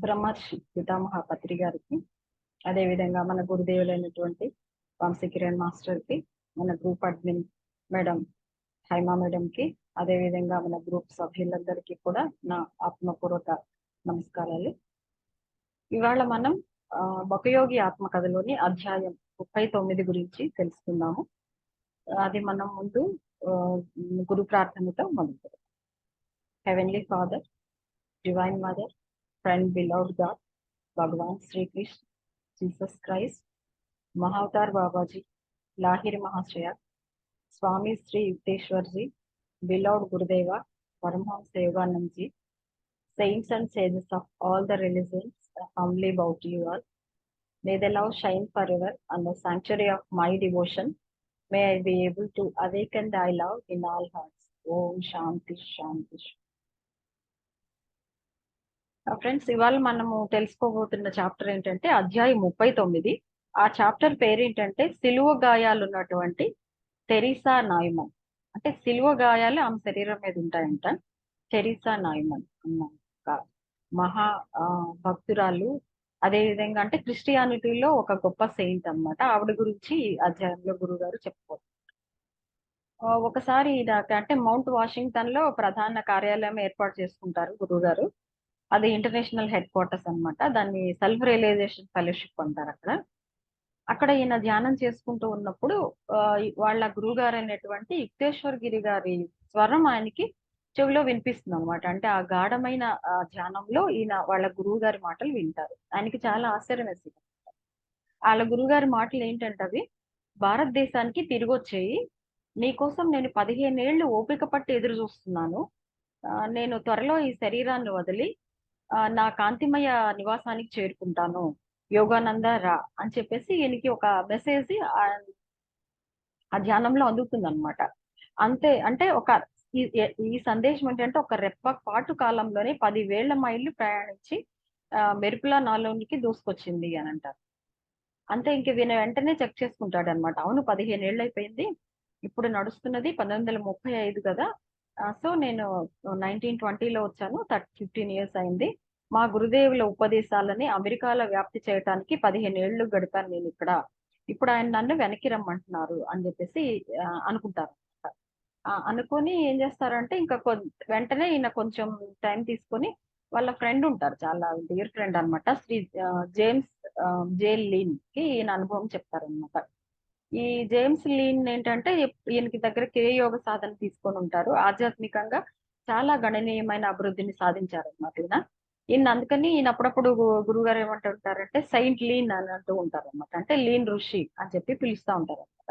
బ్రహ్మర్షి పితామహ పత్రి గారికి, అదేవిధంగా మన గురుదేవులైనటువంటి వంశీకిరణ్ మాస్టర్కి, మన గ్రూప్ అడ్మిన్ మేడం హైమా మేడంకి, అదేవిధంగా మన గ్రూప్ సభ్యులందరికీ కూడా నా ఆత్మపూర్వక నమస్కారాలు. ఇవాళ మనం బకయోగి ఆత్మకథలోని అధ్యాయం 39 గురించి తెలుసుకుందాము. అది మనం ముందు గురు ప్రార్థనతో మొదలు పెడదాం. Heavenly father, divine mother, friend beloved God, Bhagavan Srikrishna, Jesus Christ, महाअवतार Baba ji, लाहिर महाशया, Swami Shri Yukteshwar ji, beloved Gurudeva, Paramahamsa Yoganand ji, saints and sages of all the religions, I humbly bow to you all. May the love shine forever on the sanctuary of my devotion. May I be able to awaken thy love in all hearts. Om Shanti Shanti. Friends, ఇవాళ మనము తెలుసుకోబోతున్న chapter ఏంటంటే అధ్యాయం 39. ఆ chapter పేరు ఏంటంటే సిలువ గాయాలు ఉన్నటువంటి తెరీసా నాయ్మన్. అంటే సిలువ గాయాలు ఆమె శరీరం మీద ఉంటాయంట. తెరీసా నాయ్మన్ అన్న ఒక మహా భక్తురాలు, అదే విధంగా అంటే క్రిస్టియానిటీలో ఒక గొప్ప సెయింట్ అన్నమాట. ఆవిడ గురించి ఈ అధ్యాయంలో గురువు గారు చెప్పుకోవచ్చు. ఒకసారి అంటే మౌంట్ వాషింగ్టన్ లో ప్రధాన కార్యాలయం ఏర్పాటు చేసుకుంటారు గురువు గారు. అది ఇంటర్నేషనల్ హెడ్ క్వార్టర్స్ అన్నమాట. దాన్ని సెల్ఫ్ రియలైజేషన్ ఫెలోషిప్ అంటారు. అక్కడ ఈయన ధ్యానం చేసుకుంటూ ఉన్నప్పుడు వాళ్ళ గురువు గారు అయినటువంటి యుక్తేశ్వర్ గిరి గారి స్వరం ఆయనకి చెవిలో వినిపిస్తుంది అనమాట. అంటే ఆ గాఢమైన ధ్యానంలో ఈయన వాళ్ళ గురువు గారి మాటలు వింటారు. ఆయనకి చాలా ఆశ్చర్యం వేసింది. వాళ్ళ గురువు గారి మాటలు ఏంటంటే అవి, భారతదేశానికి తిరిగి వచ్చేయి, నీకోసం నేను 15 ఏళ్ళు ఓపిక పట్టి ఎదురు చూస్తున్నాను. నేను త్వరలో ఈ శరీరాన్ని వదిలి నా కాంతిమయ నివాసానికి చేరుకుంటాను, యోగానంద రా అని చెప్పేసి ఈయనకి ఒక మెసేజ్ ఆ ధ్యానంలో అందుతుంది అనమాట. అంతే, అంటే ఈ సందేశం ఏంటంటే ఒక రెప్పపాటు కాలంలోనే 10,000 మైళ్ళు ప్రయాణించి మెరుపుల నాలోనికి దూసుకొచ్చింది అని అంటారు. అంతే, ఇంక ఈయన వెంటనే చెక్ చేసుకుంటాడు అనమాట. అవును, 15 ఏళ్ళు అయిపోయింది, ఇప్పుడు నడుస్తున్నది 1935 కదా. సో నేను 1920లో వచ్చాను, 15 ఇయర్స్ అయింది. మా గురుదేవుల ఉపదేశాలని అమెరికాలో వ్యాప్తి చేయడానికి 15 ఏళ్ళు గడిపాను నేను ఇక్కడ. ఇప్పుడు ఆయన నన్ను వెనక్కి రమ్మంటున్నారు అని చెప్పేసి అనుకుంటారు. అనుకొని ఏం చేస్తారంటే ఇంకా వెంటనే ఈయన కొంచెం టైం తీసుకొని వాళ్ళ ఫ్రెండ్ ఉంటారు, చాలా డియర్ ఫ్రెండ్ అనమాట, శ్రీ జేమ్స్ జే లీన్ కి ఈయన అనుభవం చెప్తారనమాట. ఈ జేమ్స్ లీన్ ఏంటంటే ఈయనకి దగ్గర క్రియాయోగ సాధన తీసుకొని ఉంటారు. ఆధ్యాత్మికంగా చాలా గణనీయమైన అభివృద్ధిని సాధించారు అనమాట ఈయన అందుకని ఈయన అప్పుడప్పుడు గురువు గారు ఏమంటుంటారంటే సెయింట్ లీన్ అని అంటూ ఉంటారు అనమాట. అంటే లీన్ ఋషి అని చెప్పి పిలుస్తూ ఉంటారు అనమాట.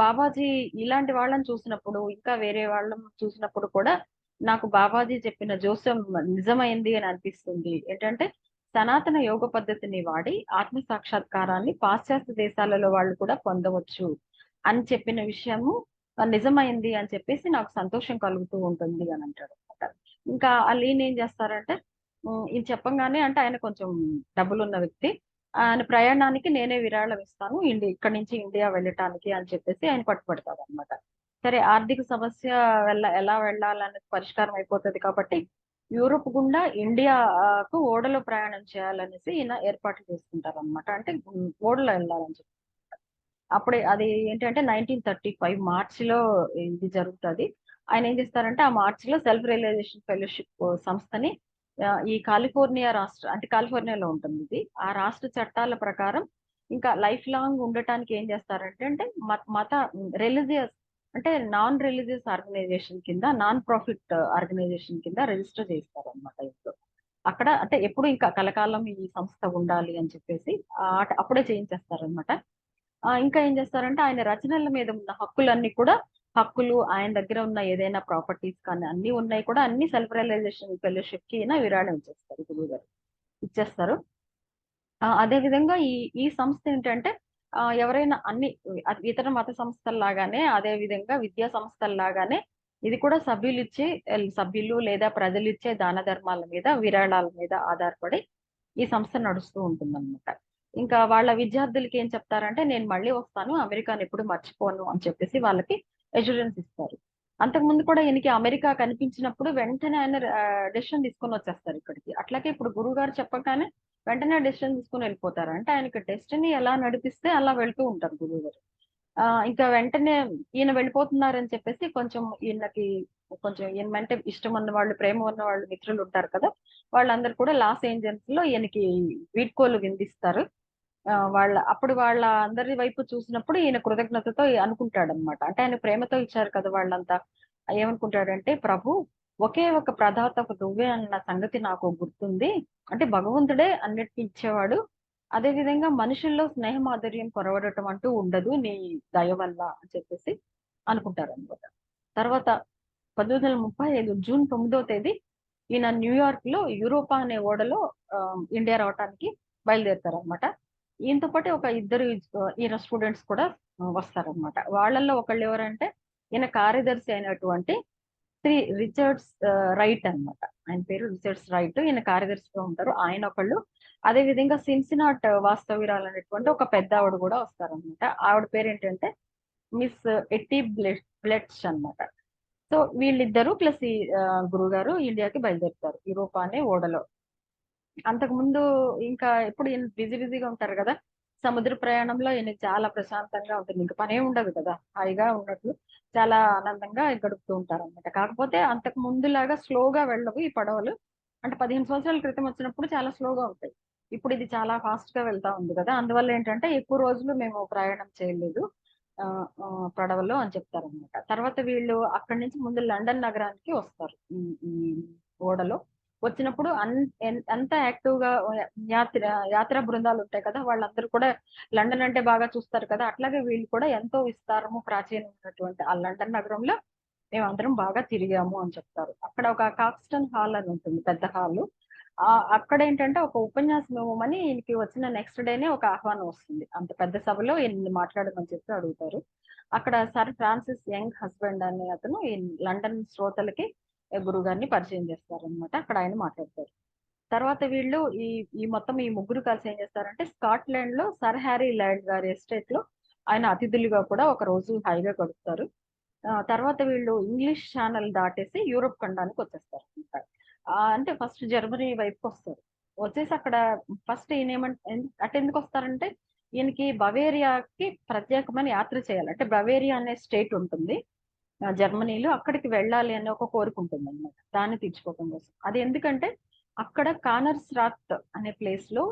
బాబాజీ ఇలాంటి వాళ్ళని చూసినప్పుడు, ఇంకా వేరే వాళ్ళని చూసినప్పుడు కూడా నాకు బాబాజీ చెప్పిన జోస్యం నిజమైంది అని అనిపిస్తుంది. ఏంటంటే సనాతన యోగ పద్ధతిని వాడి ఆత్మ సాక్షాత్కారాన్ని పాశ్చాత్య దేశాలలో వాళ్ళు కూడా పొందవచ్చు అని చెప్పిన విషయము నిజమైంది అని చెప్పేసి నాకు సంతోషం కలుగుతూ ఉంటుంది అని అంటాడు అనమాట. ఇంకా ఆ లీన్ ఏం చేస్తారంటే ఇది చెప్పంగానే, అంటే ఆయన కొంచెం డబ్బులున్న వ్యక్తి, ఆయన ప్రయాణానికి నేనే విరాళం ఇస్తాను, ఇక్కడి నుంచి ఇండియా వెళ్ళటానికి అని చెప్పేసి ఆయన పట్టుబడతాడు అనమాట. సరే, ఆర్థిక సమస్య ఎలా వెళ్ళాలనేది పరిష్కారం అయిపోతుంది కాబట్టి యూరోప్ గుండా ఇండియాకు ఓడలో ప్రయాణం చేయాలనేసి ఈయన ఏర్పాట్లు చేసుకుంటారు అనమాట. అంటే ఓడలో వెళ్ళాలని చెప్పి. అప్పుడే అది ఏంటంటే 1935 మార్చిలో ఇది జరుగుతుంది. ఆయన ఏం చేస్తారంటే ఆ మార్చిలో సెల్ఫ్ రియలైజేషన్ ఫెలోషిప్ సంస్థని ఈ కాలిఫోర్నియా అంటే కాలిఫోర్నియాలో ఉంటుంది ఇది, ఆ రాష్ట్ర చట్టాల ప్రకారం ఇంకా లైఫ్ లాంగ్ ఉండటానికి ఏం చేస్తారంటే అంటే మత రిలీజియస్ అంటే నాన్ రిలీజియస్ ఆర్గనైజేషన్ కింద, నాన్ ప్రాఫిట్ ఆర్గనైజేషన్ కింద రిజిస్టర్ చేస్తారు అనమాట ఇంట్లో. అక్కడ అంటే ఎప్పుడు ఇంకా కలకాలం ఈ సంస్థ ఉండాలి అని చెప్పేసి అప్పుడే చేయించేస్తారనమాట. ఇంకా ఏం చేస్తారంటే ఆయన రచనల మీద ఉన్న హక్కులు ఆయన దగ్గర ఉన్న ఏదైనా ప్రాపర్టీస్ కానీ అన్ని ఉన్నాయి కూడా, అన్ని సెల్ఫ్ రియలైజేషన్ ఫెలోషిప్ కి విరాళం ఇచ్చేస్తారు, గురువు గారు ఇచ్చేస్తారు. అదే విధంగా ఈ సంస్థ ఏంటంటే ఎవరైనా అన్ని ఇతర మత సంస్థల్లాగానే, అదే విధంగా విద్యా సంస్థల్లాగానే ఇది కూడా సభ్యులు లేదా ప్రజలు ఇచ్చే దాన ధర్మాల మీద, విరాళాల మీద ఆధారపడి ఈ సంస్థ నడుస్తూ ఉంటుందన్నమాట. ఇంకా వాళ్ళ విద్యార్థులకి ఏం చెప్తారంటే, నేను మళ్ళీ వస్తాను, అమెరికాని ఎప్పుడు మర్చిపోను అని చెప్పేసి వాళ్ళకి అష్యూరెన్స్ ఇస్తారు. అంతకుముందు కూడా ఈయనకి అమెరికా కనిపించినప్పుడు వెంటనే ఆయన డెసిషన్ తీసుకొని వచ్చేస్తారు ఇక్కడికి. అట్లాగే ఇప్పుడు గురువు గారు చెప్పగానే వెంటనే డెసిషన్ తీసుకొని వెళ్ళిపోతారు. అంటే ఆయనకి డెస్టినీ ఎలా నడిపిస్తే అలా వెళ్తూ ఉంటారు గురువు గారు. ఇంకా వెంటనే ఈయన వెళ్ళిపోతున్నారని చెప్పేసి కొంచెం ఈయనకి కొంచెం ఈయనంటే ఇష్టం ఉన్న వాళ్ళు, ప్రేమ ఉన్న వాళ్ళు మిత్రులు ఉంటారు కదా! వాళ్ళందరూ కూడా లాస్ ఏంజల్స్ లో ఈయనకి వీడ్కోలు విందిస్తారు. అప్పుడు వాళ్ళ అందరి వైపు చూసినప్పుడు ఈయన కృతజ్ఞతతో అనుకుంటాడనమాట. అంటే ఆయన ప్రేమతో ఇచ్చారు కదా వాళ్ళంతా. ఏమనుకుంటాడంటే, ప్రభు ఒకే ఒక ప్రదాతవు నువ్వే అన్న సంగతి నాకు గుర్తుంది. అంటే భగవంతుడే అన్నిటికి ఇచ్చేవాడు. అదే విధంగా మనుషుల్లో స్నేహ మాధుర్యం కొరవడటం అంటూ ఉండదు నీ దయ వల్ల అని చెప్పేసి అనుకుంటారనమాట. తర్వాత 1935 జూన్ 9వ తేదీ ఈయన న్యూయార్క్ లో యూరోపా అనే ఓడలో ఇండియా రావటానికి బయలుదేరుతారనమాట. ఈయనతో పాటు ఒక ఇద్దరు ఈయన స్టూడెంట్స్ కూడా వస్తారనమాట. వాళ్ళల్లో ఒకళ్ళు ఎవరంటే ఈయన కార్యదర్శి అయినటువంటి శ్రీ రిచర్డ్స్ రైట్ అన్నమాట. ఆయన పేరు రిచర్డ్స్ రైట్. ఈయన కార్యదర్శిగా ఉంటారు. ఆయన ఒకళ్ళు. అదే విధంగా సిన్సినాట్ వాస్తవ్యురాలు అనేటువంటి ఒక పెద్ద ఆవిడ కూడా వస్తారనమాట. ఆవిడ పేరేంటంటే మిస్ ఎట్టి బ్లెట్స్ అన్నమాట. సో వీళ్ళిద్దరూ ప్లస్ ఈ గురుగారు ఇండియాకి బయలుదేరుతారు యూరోపా అనే ఓడలో. అంతకుముందు ఇంకా ఎప్పుడు ఈయన బిజీగా ఉంటారు కదా! సముద్ర ప్రయాణంలో ఈయనకి చాలా ప్రశాంతంగా ఉంటుంది. ఇంక పనేం ఉండదు కదా! హాయిగా ఉన్నట్లు చాలా ఆనందంగా గడుపుతూ ఉంటారన్నమాట. కాకపోతే అంతకు ముందులాగా స్లోగా వెళ్ళవు ఈ పడవలు. అంటే 15 సంవత్సరాల క్రితం వచ్చినప్పుడు చాలా స్లోగా ఉంటాయి. ఇప్పుడు ఇది చాలా ఫాస్ట్ గా వెళ్తా ఉంది కదా! అందువల్ల ఏంటంటే ఎక్కువ రోజులు మేము ప్రయాణం చేయలేదు పడవలో అని చెప్తారన్నమాట. తర్వాత వీళ్ళు అక్కడి నుంచి ముందు లండన్ నగరానికి వస్తారు. ఈ ఈ ఓడలో. వచ్చినప్పుడు అంత యాక్టివ్ గా యాత్ర యాత్రా బృందాలు ఉంటాయి కదా! వాళ్ళందరూ కూడా లండన్ అంటే బాగా చూస్తారు కదా! అట్లాగే వీళ్ళు కూడా ఎంతో విస్తారము, ప్రాచీనం ఉన్నటువంటి ఆ లండన్ నగరంలో మేమందరం బాగా తిరిగాము అని చెప్తారు. అక్కడ ఒక కాక్స్టన్ హాల్ అని ఉంటుంది. పెద్ద హాలు. అక్కడేంటంటే ఒక ఉపన్యాసం ఇవ్వమని ఈయనకి వచ్చిన నెక్స్ట్ డేనే ఒక ఆహ్వానం వస్తుంది. అంత పెద్ద సభలో ఈయన్ని మాట్లాడమని చెప్పి అడుగుతారు. అక్కడ సర్ ఫ్రాన్సిస్ యంగ్ హస్బెండ్ అనే అతను ఈ లండన్ శ్రోతలకి గురువుగారిని పరిచయం చేస్తారనమాట. అక్కడ ఆయన మాట్లాడతారు. తర్వాత వీళ్ళు ఈ ఈ మొత్తం ఈ ముగ్గురు కలిసి ఏం చేస్తారంటే స్కాట్లాండ్ లో సర్ హ్యారీ ల్యాండ్ గారి ఎస్టేట్ లో ఆయన అతిథులుగా కూడా ఒక రోజు హాయిగా గడుపుతారు. తర్వాత వీళ్ళు ఇంగ్లీష్ ఛానల్ దాటేసి యూరోప్ ఖండానికి వచ్చేస్తారు. అంటే ఫస్ట్ జర్మనీ వైపుకి వస్తారు. వచ్చేసి అక్కడ ఫస్ట్ ఈయన అటు ఎందుకు వస్తారంటే ఈయనకి బవేరియాకి ప్రత్యేకమైన యాత్ర చేయాలి. అంటే బవేరియా అనే స్టేట్ ఉంటుంది జర్మనీలో. అక్కడికి వెళ్ళాలి అనే ఒక కోరిక ఉంటుంది అనమాట. దాన్ని తీర్చుకోవడం కోసం. అది ఎందుకంటే అక్కడ కానర్స్రాత్ అనే ప్లేస్ లో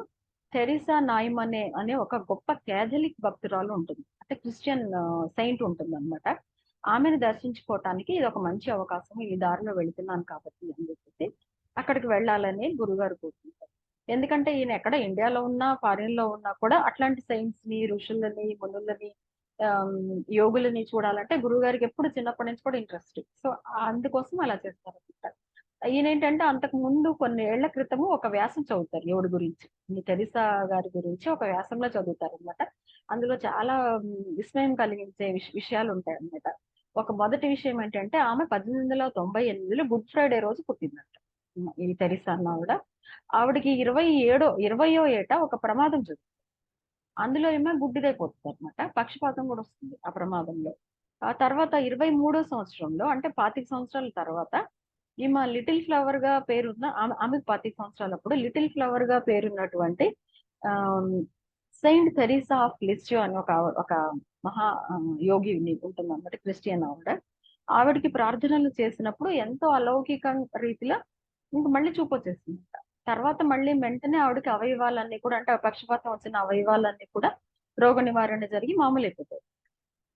తెరిసా నాయిమ్ అనే ఒక గొప్ప క్యాథలిక్ భక్తురాలు ఉంటుంది. అంటే క్రిస్టియన్ సెయింట్ ఉంటుంది అనమాట. ఆమెను దర్శించుకోవటానికి ఇది ఒక మంచి అవకాశం. ఈ దారిలో వెళుతున్నాను కాబట్టి అని చెప్పేసి అక్కడికి వెళ్ళాలని గురుగారు కోరుకుంటారు. ఎందుకంటే ఈయన ఎక్కడ ఇండియాలో ఉన్నా, ఫారిన్ లో ఉన్నా కూడా అట్లాంటి సైన్స్ ని, ఋషులని, మునులని, ఆమ్, యోగులని చూడాలంటే గురువు గారికి ఎప్పుడు చిన్నప్పటి నుంచి కూడా ఇంట్రెస్ట్. సో అందుకోసం అలా చేస్తారు అనమాట. ఈయన ఏంటంటే అంతకు ముందు కొన్ని ఏళ్ల క్రితము ఒక వ్యాసం చదువుతారు ఎవరి గురించి, ఈ తెరిసా గారి గురించి ఒక వ్యాసంలో చదువుతారు అనమాట. అందులో చాలా విస్మయం కలిగించే విషయాలు ఉంటాయి అన్నమాట. ఒక మొదటి విషయం ఏంటంటే ఆమె 1898లో గుడ్ ఫ్రైడే రోజు పుట్టిందంట. ఈ తెరిసా అన్న ఆవిడకి 20వ ఏట ఒక ప్రమాదం జరుగుతుంది. అందులో ఏమో గుడ్డిదైపోతుంది అనమాట. పక్షపాతం కూడా వస్తుంది ఆ ప్రమాదంలో. ఆ తర్వాత 23వ సంవత్సరంలో అంటే 25 సంవత్సరాల తర్వాత ఈమె లిటిల్ ఫ్లవర్ గా పేరున్న ఆమెకు 25 సంవత్సరాలప్పుడు లిటిల్ ఫ్లవర్ గా పేరున్నటువంటి సెయింట్ తెరీసా ఆఫ్ లిస్జియో అని ఒక మహా యోగి ఉంటుంది అన్నమాట. క్రిస్టియన్ ఆవిడకి ప్రార్థనలు చేసినప్పుడు ఎంతో అలౌకిక రీతిలో ఇంక మళ్ళీ చూపొచ్చేసింది. తర్వాత మళ్ళీ వెంటనే ఆవిడకి అవయవాలన్నీ కూడా అంటే పక్షపాతం వచ్చిన అవయవాలన్నీ కూడా రోగ నివారణ జరిగి మామూలు అయిపోతాయి.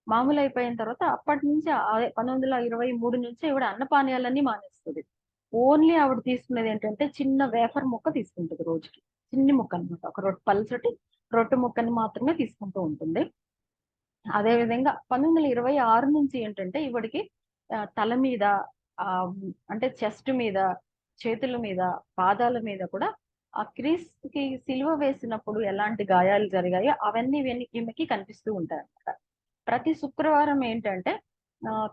మామూలు అయిపోయిన తర్వాత అప్పటి నుంచి 1923 నుంచి ఆవిడ అన్నపానీయాలన్నీ మానేస్తుంది. ఓన్లీ ఆవిడ తీసుకునేది ఏంటంటే చిన్న వేఫర్ ముక్క తీసుకుంటుంది రోజుకి. చిన్ని ముక్క అనమాట. ఒక పల్చటి రొట్టె ముక్కని మాత్రమే తీసుకుంటూ ఉంటుంది. అదే విధంగా 1926 నుంచి ఏంటంటే ఈవిడికి తల మీద అంటే చెస్ట్ మీద, చేతుల మీద, పాదాల మీద కూడా ఆ క్రీస్తుకి సిలువ వేసినప్పుడు ఎలాంటి గాయాలు జరిగాయో అవన్నీ ఈమెకి కనిపిస్తూ ఉంటాయి అన్నమాట. ప్రతి శుక్రవారం ఏంటంటే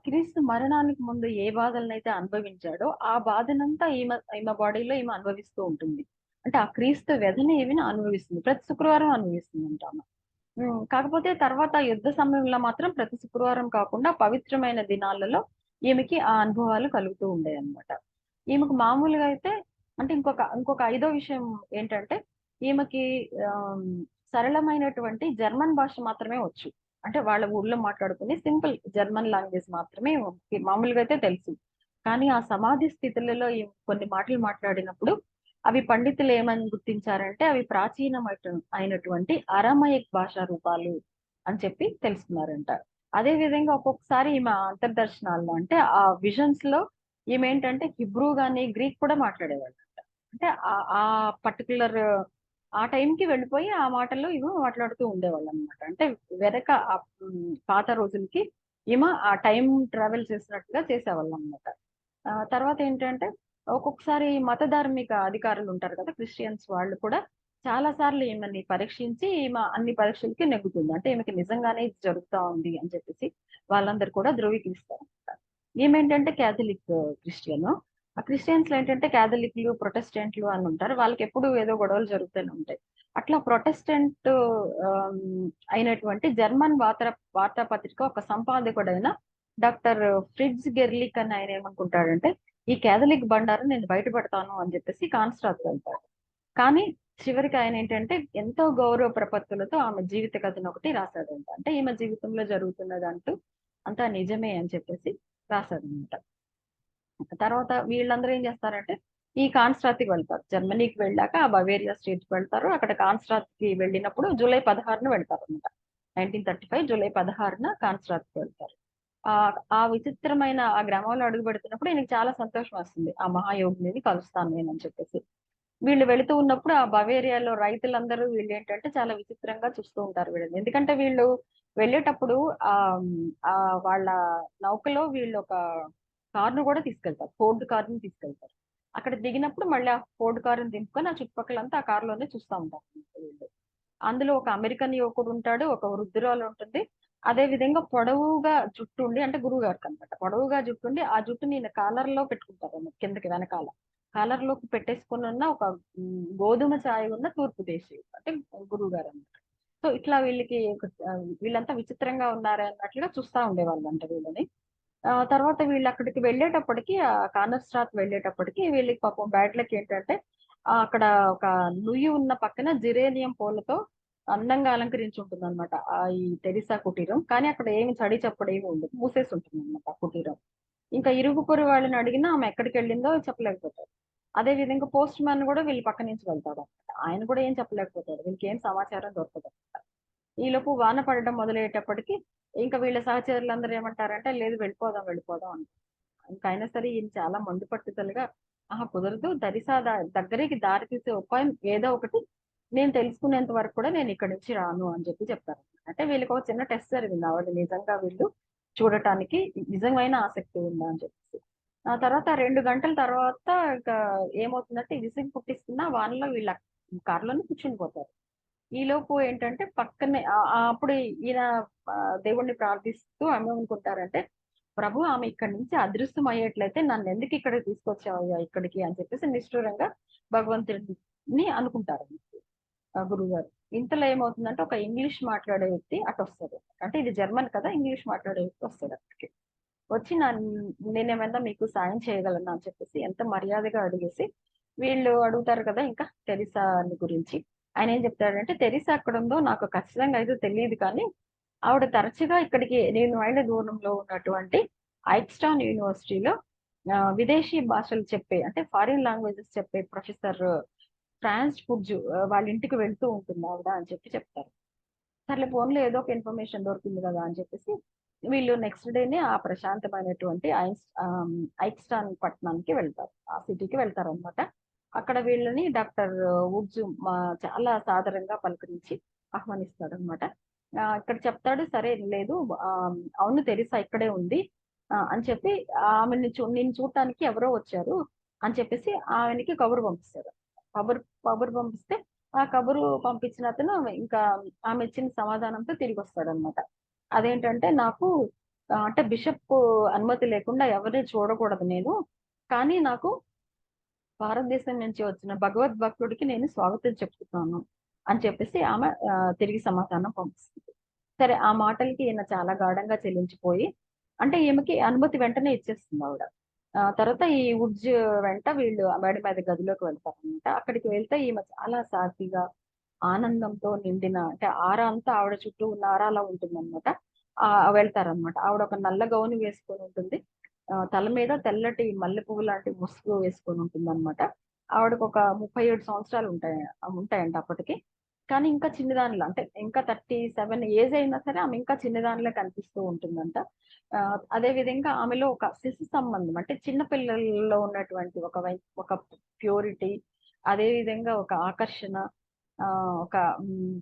క్రీస్తు మరణానికి ముందు ఏ బాధలనైతే అనుభవించాడో ఆ బాధనంతా ఈమె బాడీలో ఈమె అనుభవిస్తూ ఉంటుంది. అంటే ఆ క్రీస్తు వ్యధని ఈమెను అనుభవిస్తుంది. ప్రతి శుక్రవారం అనుభవిస్తుంది అంటాము. కాకపోతే తర్వాత యుద్ధ సమయంలో మాత్రం ప్రతి శుక్రవారం కాకుండా పవిత్రమైన దినాలలో ఈమెకి ఆ అనుభవాలు కలుగుతూ ఉండేయన్నమాట. ఈమెకు మామూలుగా అయితే అంటే ఇంకొక ఐదో విషయం ఏంటంటే, ఈమెకి ఆహ్, సరళమైనటువంటి జర్మన్ భాష మాత్రమే వచ్చు. అంటే వాళ్ళ ఊర్లో మాట్లాడుకునే సింపుల్ జర్మన్ లాంగ్వేజ్ మాత్రమే మామూలుగా అయితే తెలుసు. కానీ ఆ సమాధి స్థితులలో కొన్ని మాటలు మాట్లాడినప్పుడు, అవి పండితులు ఏమని గుర్తించారంటే, అవి అయినటువంటి అరమయిక్ భాషా రూపాలు అని చెప్పి తెలుసుకున్నారంట. అదే విధంగా ఒక్కొక్కసారి ఈమె అంతర్దర్శనాల్లో అంటే ఆ విజన్స్ లో ఈమేంటంటే హిబ్రూ గాని, గ్రీక్ కూడా మాట్లాడేవాళ్ళంట. అంటే ఆ పర్టిక్యులర్ ఆ టైంకి వెళ్ళిపోయి ఆ మాటల్లో ఈమె మాట్లాడుతూ ఉండేవాళ్ళనమాట. అంటే వెనక పాత రోజులకి ఈమె ఆ టైం ట్రావెల్ చేసినట్టుగా చేసేవాళ్ళనమాట. తర్వాత ఏంటంటే ఒక్కొక్కసారి మత ధార్మిక అధికారులు ఉంటారు కదా! క్రిస్టియన్స్ వాళ్ళు కూడా చాలా సార్లు ఈమెని పరీక్షించి ఈమె అన్ని పరీక్షలకి నెగ్గుతుంది. అంటే ఈమెకి నిజంగానే ఇది జరుగుతా ఉంది అని చెప్పేసి వాళ్ళందరూ కూడా ధృవీకరిస్తారనమాట. ఈమేంటంటే క్యాథలిక్ క్రిస్టియను. ఆ క్రిస్టియన్స్‌లో ఏంటంటే క్యాథలిక్‌లు, ప్రొటెస్టెంట్లు అని ఉంటారు. వాళ్ళకెప్పుడు ఏదో గొడవలు జరుగుతూనే ఉంటాయి. అట్లా ప్రొటెస్టెంట్ ఆహ్, అయినటువంటి జర్మన్ వార్తాపత్రిక ఒక సంపాదకుడైన డాక్టర్ ఫ్రిట్జ్ గెర్లిక్ అని ఆయన ఏమనుకుంటాడంటే, ఈ క్యాథలిక్ బండారం నేను బయటపెడతాను అని చెప్పేసి కాన్స్టాకి వెళ్తాడు. కానీ చివరికి ఆయన ఏంటంటే ఎంతో గౌరవ ప్రపత్తులతో ఆమె జీవిత కథను ఒకటి రాశాడంట. అంటే ఈమె జీవితంలో జరుగుతున్నదంటూ అంతా నిజమే అని చెప్పేసి రాశాడనమాట. తర్వాత వీళ్ళందరూ ఏం చేస్తారంటే ఈ కాన్స్టాత్‌కి వెళ్తారు. జర్మనీకి వెళ్ళాక ఆ బవేరియా స్టేట్‌కి వెళ్తారు. అక్కడ కాన్స్టాత్‌కి వెళ్ళినప్పుడు జూలై 16న వెళ్తారన్నమాట. 1935 జూలై 16న కాన్స్టాత్‌కి వెళ్తారు. ఆ విచిత్రమైన ఆ గ్రామంలో అడుగుపెడుతున్నప్పుడు ఈయనకి చాలా సంతోషం వస్తుంది. ఆ మహాయోగిని కలుస్తాను నేనని చెప్పేసి. వీళ్ళు వెళుతూ ఉన్నప్పుడు ఆ బవేరియాలో రైతులందరూ వీళ్ళేంటంటే చాలా విచిత్రంగా చూస్తూ ఉంటారు వీళ్ళని. ఎందుకంటే వీళ్ళు వెళ్ళేటప్పుడు ఆహ్, వాళ్ళ నౌకలో వీళ్ళొక కార్‌ను గూడా తీసుకెళ్తారు. ఫోర్డ్ కార్‌ని తీసుకెళ్తారు. అక్కడ దిగినప్పుడు మళ్ళీ ఆ ఫోర్డ్ కార్‌ని దింపుకొని ఆ చుట్టుపక్కలంతా ఆ కార్‌లోనే చూస్తా ఉంటారు వీళ్ళు. అందులో ఒక అమెరికన్ యువకుడుంటాడు. ఒక వృద్ధురాలుంటుంది. అదే విధంగా పొడవుగా జుట్టుండి అంటే గురువుగారికనమాట. పొడవుగా జుట్టుండి ఆ జుట్టుని ఈయన కాలర్‌లో పెట్టుకుంటారన్నమాట కిందకి వెనకాల. కాలర్‌లోకి పెట్టేసుకొనున్న ఒక గోధుమ ఛాయ ఉన్న తూర్పు దేశీయుడు. అంటే గురువుగారనమాట. సో, ఇట్లా వీళ్ళంతా విచిత్రంగా ఉన్నారే అన్నట్లుగా చూస్తా ఉండేవాళ్ళంట వీళ్ళని. తర్వాత వీళ్ళక్కడికి వెళ్ళేటప్పటికి కానర్‌స్ట్రాత్ వెళ్ళేటప్పటికి వీళ్ళకి పాపం బ్యాడ్ లక్ ఏంటంటే అక్కడ ఒక నుయ్యి ఉన్న పక్కన జిరేనియం పూలతో అందంగా అలంకరించి ఉంటుందన్నమాట. ఈ తెరిసా కుటీరం. కానీ అక్కడ ఏమి చడి చప్పుడేమి ఉండదు. మూసేసి ఉంటుందన్నమాట ఆ కుటీరం. ఇంకా ఇరుగు పొరుగు వాళ్ళని అడిగినా ఆమె ఎక్కడికెళ్ళిందో చెప్పలేకపోతారు. అదే విధంగా పోస్ట్ మ్యాన్ గూడా వీళ్ళ పక్క నుంచి వెళ్తాడన్నమాట. ఆయన కూడా ఏం చెప్పలేకపోతాడు. వీళ్ళకేం సమాచారం దొరకదన్నమాట. ఈలోపు వాన పడడం మొదలయ్యేటప్పటికి ఇంకా వీళ్ళ సహచరులందరూ ఏమంటారంటే, "లేదు వెళ్ళిపోదాం, వెళ్ళిపోదాం" అంటారు. ఇంక అయినా సరే ఈయన చాలా మొండి పట్టుదలగా, "అహా! కుదరదు. దగ్గరికి దారి తీసే ఉపాయం ఏదో ఒకటి నేను తెలుసుకునేంత వరకు కూడా నేను ఇక్కడి నుంచి రాను" అని చెప్తారు. అంటే వీళ్ళకి ఒక చిన్న టెస్ట్ జరిగింది. ఆవిడ నిజంగా వీళ్ళు చూడటానికి నిజమైన ఆసక్తి ఉందా అని చెప్పేసి. ఆ తర్వాత 2 గంటల తర్వాత ఇక ఏమవుతుందంటే విసుగు పుట్టిస్తున్న వానలో వీళ్ళు కార్‌లోనే కూర్చుండిపోతారు. ఈలోపు ఏంటంటే పక్కనే అప్పుడు ఈయన దేవుడిని ప్రార్థిస్తూ ఏమనుకుంటారంటే, ప్రభు ఆమె ఇక్కడి నుంచి అదృశ్యమయ్యేట్లయితే నన్నెందుకు ఇక్కడికి తీసుకొచ్చావయ్యా ఇక్కడికి అని చెప్పేసి నిష్ఠూరంగా భగవంతుడిని అనుకుంటారు గురువుగారు. ఇంతలో ఏమవుతుందంటే ఒక ఇంగ్లీష్ మాట్లాడే వ్యక్తి అటొస్తాడు. అంటే ఇది జర్మన్ కదా! ఇంగ్లీష్ మాట్లాడే వ్యక్తి వస్తాడు అక్కడికి. వచ్చి నేనేమైనా మీకు సాయం చేయగలనా అని చెప్పేసి ఎంత మర్యాదగా అడిగేసి, వీళ్ళు అడుగుతారు కదా! ఇంకా టెరిసాని గురించి. ఆయనేం చెప్తాడంటే, "టెరిసా ఎక్కడుందో నాకు ఖచ్చితంగా అయితే తెలీదు కానీ, ఆవిడ తరచుగా ఇక్కడికి నేను వెళ్ళే దూరంలో ఉన్నటువంటి ఐక్స్‌టౌన్ యూనివర్సిటీలో విదేశీ భాషలు చెప్పే అంటే ఫారిన్ లాంగ్వేజెస్ చెప్పే ప్రొఫెసర్ ఫ్రాన్స్ ఫుడ్జు వాళ్ళ ఇంటికి వెళ్తూ ఉంటుందావిడ" అని చెప్తారు. సర్లే పోనీలే ఏదో ఒక ఇన్ఫర్మేషన్ దొరికింది గదా! అని చెప్పేసి వీళ్ళు నెక్స్ట్ డేనే ఆ ప్రశాంతమైనటువంటి ఐక్స్‌టాన్ పట్టణానికి వెళ్తారు. ఆ సిటీకి వెళ్తారనమాట. అక్కడ వీళ్ళని డాక్టర్ వుడ్స్ చాలా సాదరంగా పలకరించి ఆహ్వానిస్తాడనమాట. ఇక్కడ చెప్తాడు సరే లేదు అవును తెరిసా ఇక్కడే ఉంది అని చెప్పి నిన్ను చూడటానికి ఎవరో వచ్చారు అని చెప్పేసి ఆమెనికి కబురు పంపిస్తాడు. కబురు కబురు పంపిస్తే ఆ కబురు పంపించిన అతను ఇంకా ఆమె ఇచ్చిన సమాధానంతో తిరిగొస్తాడనమాట. అదేంటంటే నాకు అంటే బిషప్ అనుమతి లేకుండా ఎవరిని చూడకూడదు నేను. కానీ నాకు భారతదేశం నుంచి వచ్చిన భగవద్భక్తుడికి నేను స్వాగతం చెప్తున్నాను అని చెప్పేసి ఆమె తిరిగి సమాధానం పంపిస్తుంది. సరే ఆ మాటలకి ఈయన చాలా గాఢంగా చెల్లించిపోయి అంటే ఈమెకి అనుమతి వెంటనే ఇచ్చేస్తుంది ఆవిడ. తర్వాత ఈ వుడ్జ్ వెంట వీళ్ళు మేడ మీద గదిలోకి వెళ్తారనమాట. అక్కడికి వెళ్తే ఈమె చాలా సాఫీగా, ఆనందంతో నిండిన అంటే ఆర అంతా ఆవిడ చుట్టూ ఉన్న ఆర అలా ఉంటుందన్నమాట. వెళ్తారనమాట. ఆవిడ ఒక నల్ల గౌను వేసుకొని ఉంటుంది. తల మీద తెల్లటి మల్లె పువ్వు లాంటి ముసుగు వేసుకొని ఉంటుందన్నమాట. ఆవిడకి ఒక 37 సంవత్సరాలు ఉంటాయంట అప్పటికి. కానీ ఇంకా చిన్నదానిలా అంటే ఇంకా 37 ఏజ్ అయినా సరే ఆమె ఇంకా చిన్నదానిలా కనిపిస్తూ ఉంటుందంట. అదే విధంగా ఆమెలో ఒక శిశు సంబంధం అంటే చిన్న పిల్లల్లో ఉన్నటువంటి ఒక ప్యూరిటీ, అదే విధంగా ఒక ఆకర్షణ, ఒక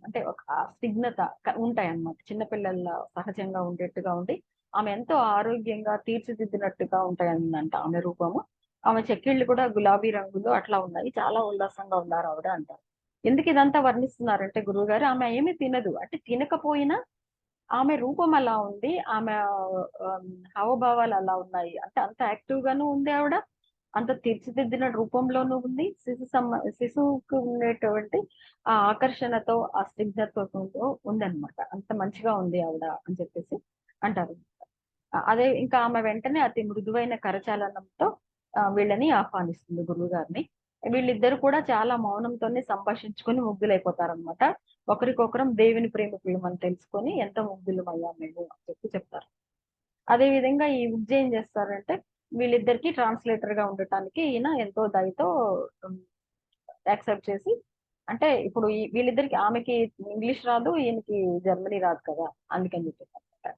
అంటే ఒక స్నిగ్ధత ఉంటాయన్నమాట. చిన్న పిల్లల సహజంగా ఉండేట్టుగా ఉండి ఆమె ఎంతో ఆరోగ్యంగా తీర్చిదిద్దినట్టుగా ఉంటాయంట ఆమె రూపము. ఆమె చెక్కిళ్ళు కూడా గులాబీ రంగులో అట్లా ఉన్నాయి. చాలా ఉల్లాసంగా ఉన్నారు ఆవిడ అంటారు. ఎందుకు ఇదంతా వర్ణిస్తున్నారంటే గురువుగారు ఆమె ఏమీ తినదు. అంటే తినకపోయినా ఆమె రూపం అలా ఉంది. ఆమె హావభావాలు అలా ఉన్నాయి. అంటే అంత యాక్టివ్ గాను ఉంది ఆవిడ. అంత తీర్చిదిద్దిన రూపంలోనూ ఉంది. శిశువుకి ఉండేటువంటి ఆ ఆకర్షణతో, ఆ స్నిగ్ధతతో ఉందన్నమాట. అంత మంచిగా ఉంది ఆవిడ అని చెప్పేసి అంటారు. అదే ఇంకా ఆమె వెంటనే అతి మృదువైన కరచాలనంతో వీళ్ళని ఆహ్వానిస్తుంది గురువుగారిని. వీళ్ళిద్దరు కూడా చాలా మౌనంతోనే సంభాషించుకొని ముగ్ధులైపోతారనమాట. ఒకరికొకరం దేవుని ప్రేమికులమని తెలుసుకొని ఎంత ముగ్ధులమయ్యాం మేము అని చెప్తారు. అదే విధంగా ఈ విద్య ఏం చేస్తారంటే వీళ్ళిద్దరికి ట్రాన్స్లేటర్ గా ఉండటానికి ఈయన ఎంతో దయతో యాక్సెప్ట్ చేసి అంటే ఇప్పుడు వీళ్ళిద్దరికి ఆమెకి ఇంగ్లీష్ రాదు, ఈయనకి జర్మనీ రాదు కదా, అందుకని చెప్పేసి అన్నమాట.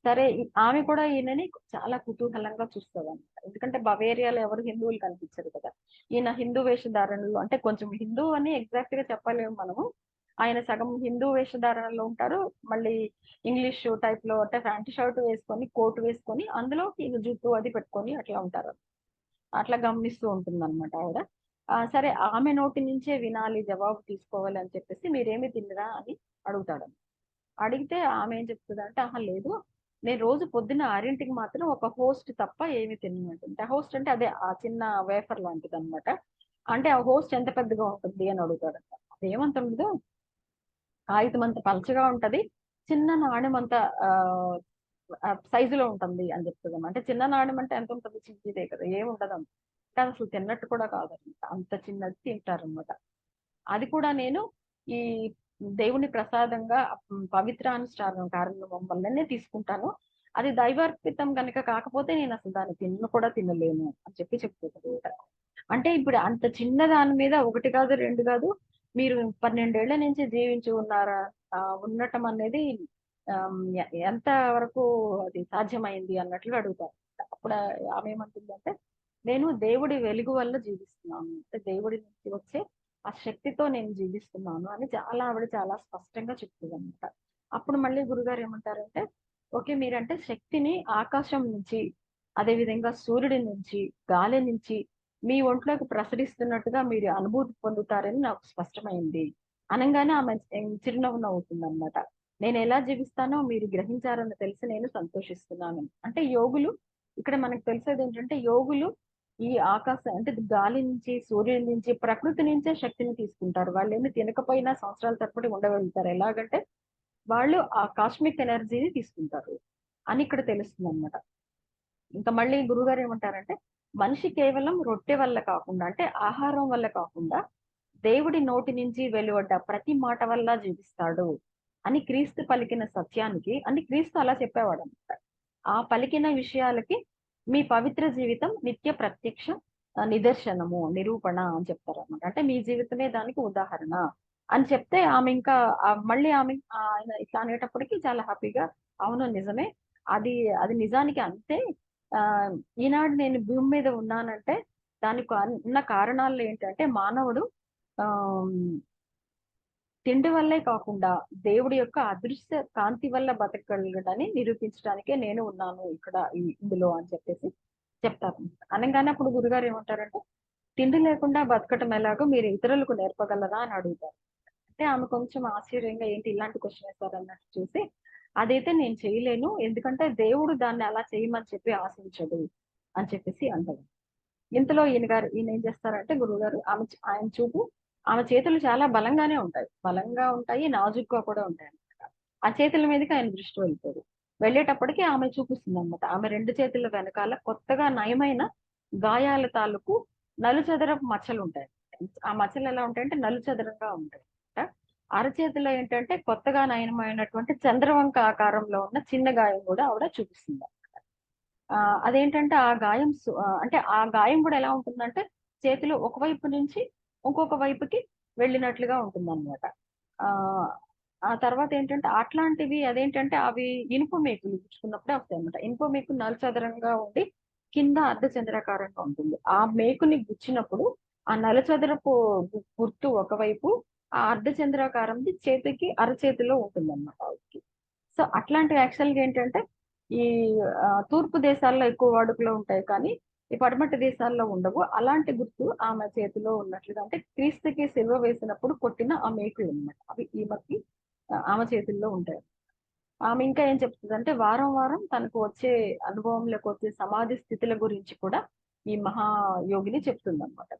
సరే ఆమె కూడా ఈయనని చాలా కుతూహలంగా చూస్తదన్నమాట. ఎందుకంటే బవేరియాలో ఎవరు హిందువులు కనిపించరు కదా. ఈయన హిందూ వేషధారణలో అంటే కొంచెం హిందూ అని ఎగ్జాక్ట్ గా చెప్పలేము మనము. ఆయన సగం హిందూ వేషధారణలో ఉంటారు. మళ్ళీ ఇంగ్లీష్ టైప్ లో అంటే ప్యాంట్ షర్ట్ వేసుకొని కోట్ వేసుకొని అందులో ఈయన జుట్టు అది పెట్టుకొని అట్లా ఉంటారు. అట్లా గమనిస్తూ ఉంటుందన్నమాట ఆవిడ. సరే ఆమె నోటి నుంచే వినాలి, జవాబు తీసుకోవాలి అని చెప్పేసి మీరేమి తిన్నరా అని అడుగుతాడు. అడిగితే ఆమె ఏం చెప్తుందంటే ఆహా లేదు, నేను రోజు పొద్దున్న 6ంటికి మాత్రం ఒక హోస్ట్ తప్ప ఏమి తినమంటుంది. హోస్ట్ అంటే అదే ఆ చిన్న వేఫర్ లాంటిది అనమాట. అంటే ఆ హోస్ట్ ఎంత పెద్దగా ఉంటుంది అని అడుగుతాడు. అదేమంత ఉండదు, కాగితం అంత పలచగా ఉంటది, చిన్న నాణెం అంత సైజులో ఉంటుంది అని చెప్తుంది. అంటే చిన్న నాణెం అంటే ఎంత ఉంటుంది, చిన్నదే కదా, ఏముంటది అంత. కానీ అసలు తిన్నట్టు కూడా కాదనమాట, అంత చిన్నది తింటారనమాట. అది కూడా నేను ఈ దేవుని ప్రసాదంగా పవిత్రానుష్ఠానం కారణం వల్లనే తీసుకుంటాను. అది దైవార్పితం గనుక కాకపోతే నేను అసలు దాన్ని కూడా తినలేను అని చెప్తుంది. అంటే ఇప్పుడు అంత చిన్న దాని మీద ఒకటి కాదు, రెండు కాదు, మీరు 12 ఏళ్ల నుంచి జీవించి ఉన్నారా, ఉండటం అనేది ఎంత వరకు అది సాధ్యమైంది అన్నట్లు అడుగుతారు. అప్పుడు ఆమె ఏమంటుందంటే నేను దేవుడి వెలుగు వల్ల జీవిస్తున్నాను, అంటే దేవుడి నుంచి వచ్చే ఆ శక్తితో నేను జీవిస్తున్నాను అని ఆవిడ చాలా స్పష్టంగా చెప్తుంది అనమాట. అప్పుడు మళ్ళీ గురుగారు ఏమంటారంటే ఓకే, మీరంటే శక్తిని ఆకాశం నుంచి, అదే విధంగా సూర్యుడి నుంచి, గాలి నుంచి మీ ఒంట్లోకి ప్రసరిస్తున్నట్టుగా మీరు అనుభూతి పొందుతారని నాకు స్పష్టమైంది అనగానే ఆమె చిరునవ్వు నవ్వుతుంది అనమాట. నేను ఎలా జీవిస్తానో మీరు గ్రహించారని తెలిసి నేను సంతోషిస్తున్నాను. అంటే యోగులు, ఇక్కడ మనకు తెలిసేది ఏంటంటే యోగులు ఈ ఆకాశం అంటే గాలి నుంచి, సూర్యుడి నుంచి, ప్రకృతి నుంచే శక్తిని తీసుకుంటారు. వాళ్ళు ఏమి తినకపోయినా సంవత్సరాల తరబడి ఉండగలుగుతారు. ఎలాగంటే వాళ్ళు ఆ కాస్మిక్ ఎనర్జీని తీసుకుంటారు అని ఇక్కడ తెలుస్తుంది అనమాట. ఇంకా మళ్ళీ గురుగారు ఏమంటారంటే మనిషి కేవలం రొట్టె వల్ల కాకుండా అంటే ఆహారం వల్ల కాకుండా దేవుడి నోటి నుంచి వెలువడ్డ ప్రతి మాట వల్ల జీవిస్తాడు అని క్రీస్తు పలికిన సత్యానికి అని క్రీస్తు అలా చెప్పేవాడు అనమాట. ఆ పలికిన విషయాలకి మీ పవిత్ర జీవితం నిత్య ప్రత్యక్ష నిదర్శనము, నిరూపణ అని చెప్తారు అనమాట. అంటే మీ జీవితమే దానికి ఉదాహరణ అని చెప్తే ఆమె ఇంకా మళ్ళీ ఆమె ఆయన ఇట్లా అనేటప్పటికి చాలా హ్యాపీగా అవును నిజమే, అది అది నిజానికి అంతే. ఆ ఈనాడు నేను భూమి మీద ఉన్నానంటే దానికి ఉన్న కారణాలు ఏంటంటే మానవుడు ఆ తిండి వల్లే కాకుండా దేవుడి యొక్క అదృశ్య కాంతి వల్ల బతకగలగడని నిరూపించడానికే నేను ఉన్నాను ఇక్కడ ఇందులో అని చెప్పేసి చెప్తారు. అనగానే అప్పుడు గురుగారు ఏమంటారంటే తిండి లేకుండా బతకటం ఎలాగో మీరు ఇతరులకు నేర్పగలరా అని అడుగుతారు. అంటే ఆమె కొంచెం ఆశ్చర్యంగా ఏంటి ఇలాంటి క్వశ్చన్ వేస్తారు అన్నట్టు చూసి అదైతే నేను చేయలేను, ఎందుకంటే దేవుడు దాన్ని అలా చేయమని చెప్పి ఆశించడు అని చెప్పేసి అంటారు. ఇంతలో ఈయన ఏం చేస్తారంటే గురువుగారు ఆయన చూపు ఆమె చేతులు చాలా బలంగా ఉంటాయి, నాజుగ్గా కూడా ఉంటాయి అన్నమాట. ఆ చేతుల మీదకి ఆయన దృష్టి వెళ్తారు. వెళ్ళేటప్పటికి ఆమె చూపిస్తుంది అనమాట. ఆమె 2 చేతుల వెనకాల కొత్తగా నయమైన గాయాల తాలూకు నలుచదరపు మచ్చలుంటాయి. ఆ మచ్చలు ఎలా ఉంటాయంటే నలుచదరంగా ఉంటాయి. అరచేతిలో ఏంటంటే కొత్తగా నయమైనటువంటి చంద్రవంక ఆకారంలో ఉన్న చిన్న గాయం గూడా ఆవిడ చూపిస్తుంది. అదేంటంటే ఆ గాయం అంటే ఆ గాయం గూడా ఎలా ఉంటుందంటే చేతిలో ఒకవైపు నుంచి ఇంకొక వైపుకి వెళ్ళినట్లుగా ఉంటుందన్నమాట. ఆహ్, ఆ తర్వాత ఏంటంటే అట్లాంటివి అదేంటంటే అవి ఇనుప మేకులు గుచ్చుకున్నప్పుడే వస్తాయన్నమాట. ఇనుప మేకు నలుచదరంగా ఉండి కింద అర్ధచంద్రాకారంగా ఉంటుంది. ఆ మేకుని గుచ్చినప్పుడు ఆ నలుచదరపు గుర్తు ఒకవైపు, ఆ అర్ధచంద్రాకారంది చేతికి అరచేతిలో ఉంటుందన్నమాట ఆవిడకి. సో, అట్లాంటివి యాక్చువల్‌గా ఏంటంటే, ఈ తూర్పు దేశాల్లో ఎక్కువ వాడుకలో ఉంటాయి కానీ, ఈ పడమటి దేశాల్లో ఉండవు. అలాంటి గుర్తు ఆమె చేతిలో ఉన్నట్లుగా అంటే క్రీస్తుకి సిలువ వేసినప్పుడు కొట్టిన ఆ మేకులనమాట. అవి ఈమెకి ఆమె చేతుల్లో ఉంటాయి. ఆమె ఇంకా ఏం చెప్తదంటే, వారం వారం తనకు వచ్చే అనుభవంలోకి వచ్చే సమాధి స్థితుల గురించి కూడా ఈ మహాయోగిని చెప్తుందనమాట.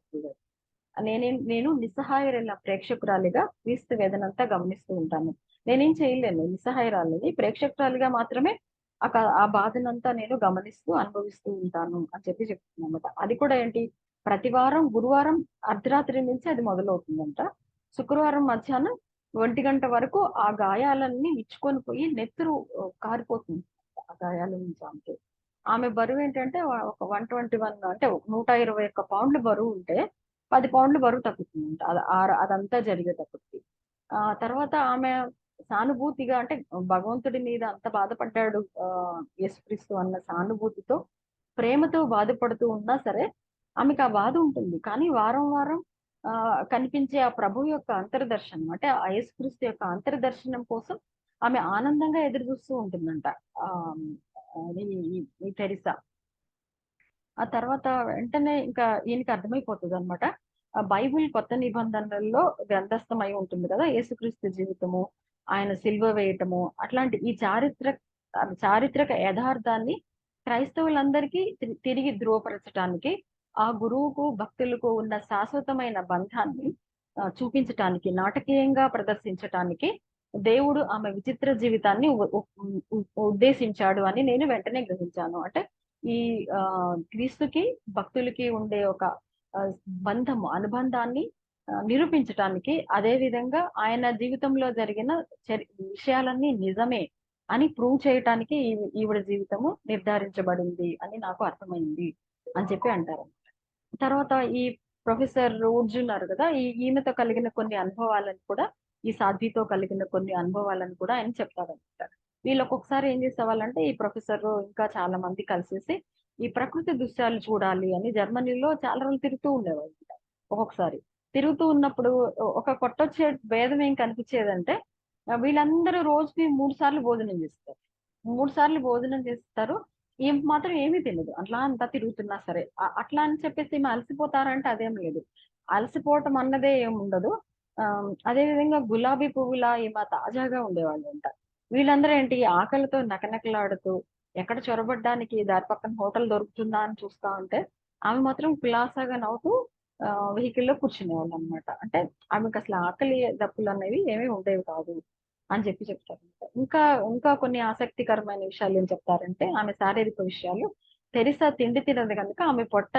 నేను నిస్సహాయురాలిన ప్రేక్షకురాలిగా క్రీస్తు వేదనంతా గమనిస్తూ ఉంటాను. నేనేం చేయలేను. నిస్సహాయురాలిని. ప్రేక్షకురాలిగా మాత్రమే ఆ బాధనంతా నేను గమనిస్తూ, అనుభవిస్తూ ఉంటాను అని చెప్తుందన్నమాట. అది కూడా ఏంటి, ప్రతి వారం గురువారం అర్ధరాత్రి నుంచి అది మొదలవుతుందంట. శుక్రవారం మధ్యాహ్నం 1 వరకు ఆ గాయాలన్నీ విచ్చుకొని పోయి నెత్తురు కారిపోతుంది. ఆ గాయాల నుంచి ఆమెకి. ఆమె బరువేంటంటే ఒక 121 అంటే 121 పౌండ్లు బరువుంటే 10 పౌండ్లు బరువు తగ్గుతుందంట. అదంతా జరిగేటప్పటికి. తర్వాత ఆమె సానుభూతిగా అంటే భగవంతుడి మీద అంత బాధపడ్డాడు యేసుక్రీస్తు అన్న సానుభూతితో, ప్రేమతో బాధపడుతూ ఉన్నా సరే, ఆమెకు ఆ బాధ ఉంటుంది. కానీ వారం వారం కనిపించే ఆ ప్రభువు యొక్క అంతర్దర్శనం అంటే ఆ యేసుక్రీస్తు యొక్క అంతర్దర్శనం కోసం ఆమె ఆనందంగా ఎదురు చూస్తూ ఉంటుందంట. ఆహ్, ఈ ఈ ఈ తెరిసా. ఆ తర్వాత వెంటనే ఇంకా ఈయనకి అర్థమైపోతదనమాట. బైబిల్ కొత్త నిబంధనల్లో గ్రంథస్థమై ఉంటుంది కదా! యేసుక్రీస్తు జీవితము, ఆయన సిలువ వేయటము, అట్లాంటి ఈ చారిత్రక యథార్థాన్ని క్రైస్తవులందరికీ తిరిగి ధృవపరచటానికి, ఆ గురువుకు, భక్తులకు ఉన్న శాశ్వతమైన బంధాన్ని చూపించటానికి, నాటకీయంగా ప్రదర్శించటానికి దేవుడు ఆమె విచిత్ర జీవితాన్ని ఉ ఉ ఉ ఉద్దేశించాడు అని నేను వెంటనే గ్రహించాను. అంటే ఈ క్రీస్తుకి, భక్తులకి ఉండే ఒక ఆహ్, అనుబంధాన్ని నిరూపించటానికి, అదే విధంగా ఆయన జీవితంలో జరిగిన విషయాలన్నీ నిజమే అని ప్రూవ్ చేయటానికి ఈవిడ జీవితము నిర్ధారించబడింది అని నాకు అర్థమైంది అని చెప్పి అంటారు. తర్వాత ఈ ప్రొఫెసర్ వుడ్జ్ ఉన్నారు కదా! ఈమెతో కలిగిన కొన్ని అనుభవాలను కూడా, ఈ సాధ్వితో కలిగిన కొన్ని అనుభవాలను కూడా ఆయన చెప్తారనమాట. వీళ్ళు ఒక్కొక్కసారి ఏం చేసేవాళ్ళంటే, ఈ ప్రొఫెసరు ఇంకా చాలా మంది కలిసేసి, ఈ ప్రకృతి దృశ్యాలు చూడాలి అని జర్మనీలో చాలా రోజులు తిరుగుతూ ఉండేవాళ్ళంట ఒక్కొక్కసారి. తిరుగుతూ ఉన్నప్పుడు ఒక కొట్టొచ్చే భేదం ఏం కనిపిచ్చేదంటే, వీళ్ళందరూ రోజుకి 3 సార్లు భోజనం చేస్తారు. 3 సార్లు భోజనం చేస్తారు. ఈమెకు మాత్రం ఏమీ తెలీదు. అట్లా అంతా తిరుగుతున్నా సరే. అట్లా అని చెప్పేసి ఈమె అలసిపోతారంటే అదేం లేదు. అలసిపోవటం అన్నదే ఏముండదు. అదే విధంగా గులాబీ పువ్వులా ఈమె తాజాగా ఉండేవాళ్ళంట. వీళ్ళందరూ ఏంటి ఆకలితో నకనకలాడుతూ, ఎక్కడ చొరబడ్డానికి దారి పక్కన హోటల్ దొరుకుతుందా అని చూస్తా ఉంటే, ఆమె మాత్రం కులాసాగా నవ్వుతూ వెహికల్‌లో కూర్చునేవాళ్ళనమాట. అంటే ఆమెకసల ఆకలి దప్పులనేవి ఏమీ ఉండేవి కాదు అని చెప్తారు. ఇంకా, ఇంకా కొన్ని ఆసక్తికరమైన విషయాలు ఏం చెప్తారంటే, ఆమె శారీరక విషయాలు. తెరిసా తిండి తినదు గనుక ఆమె పొట్ట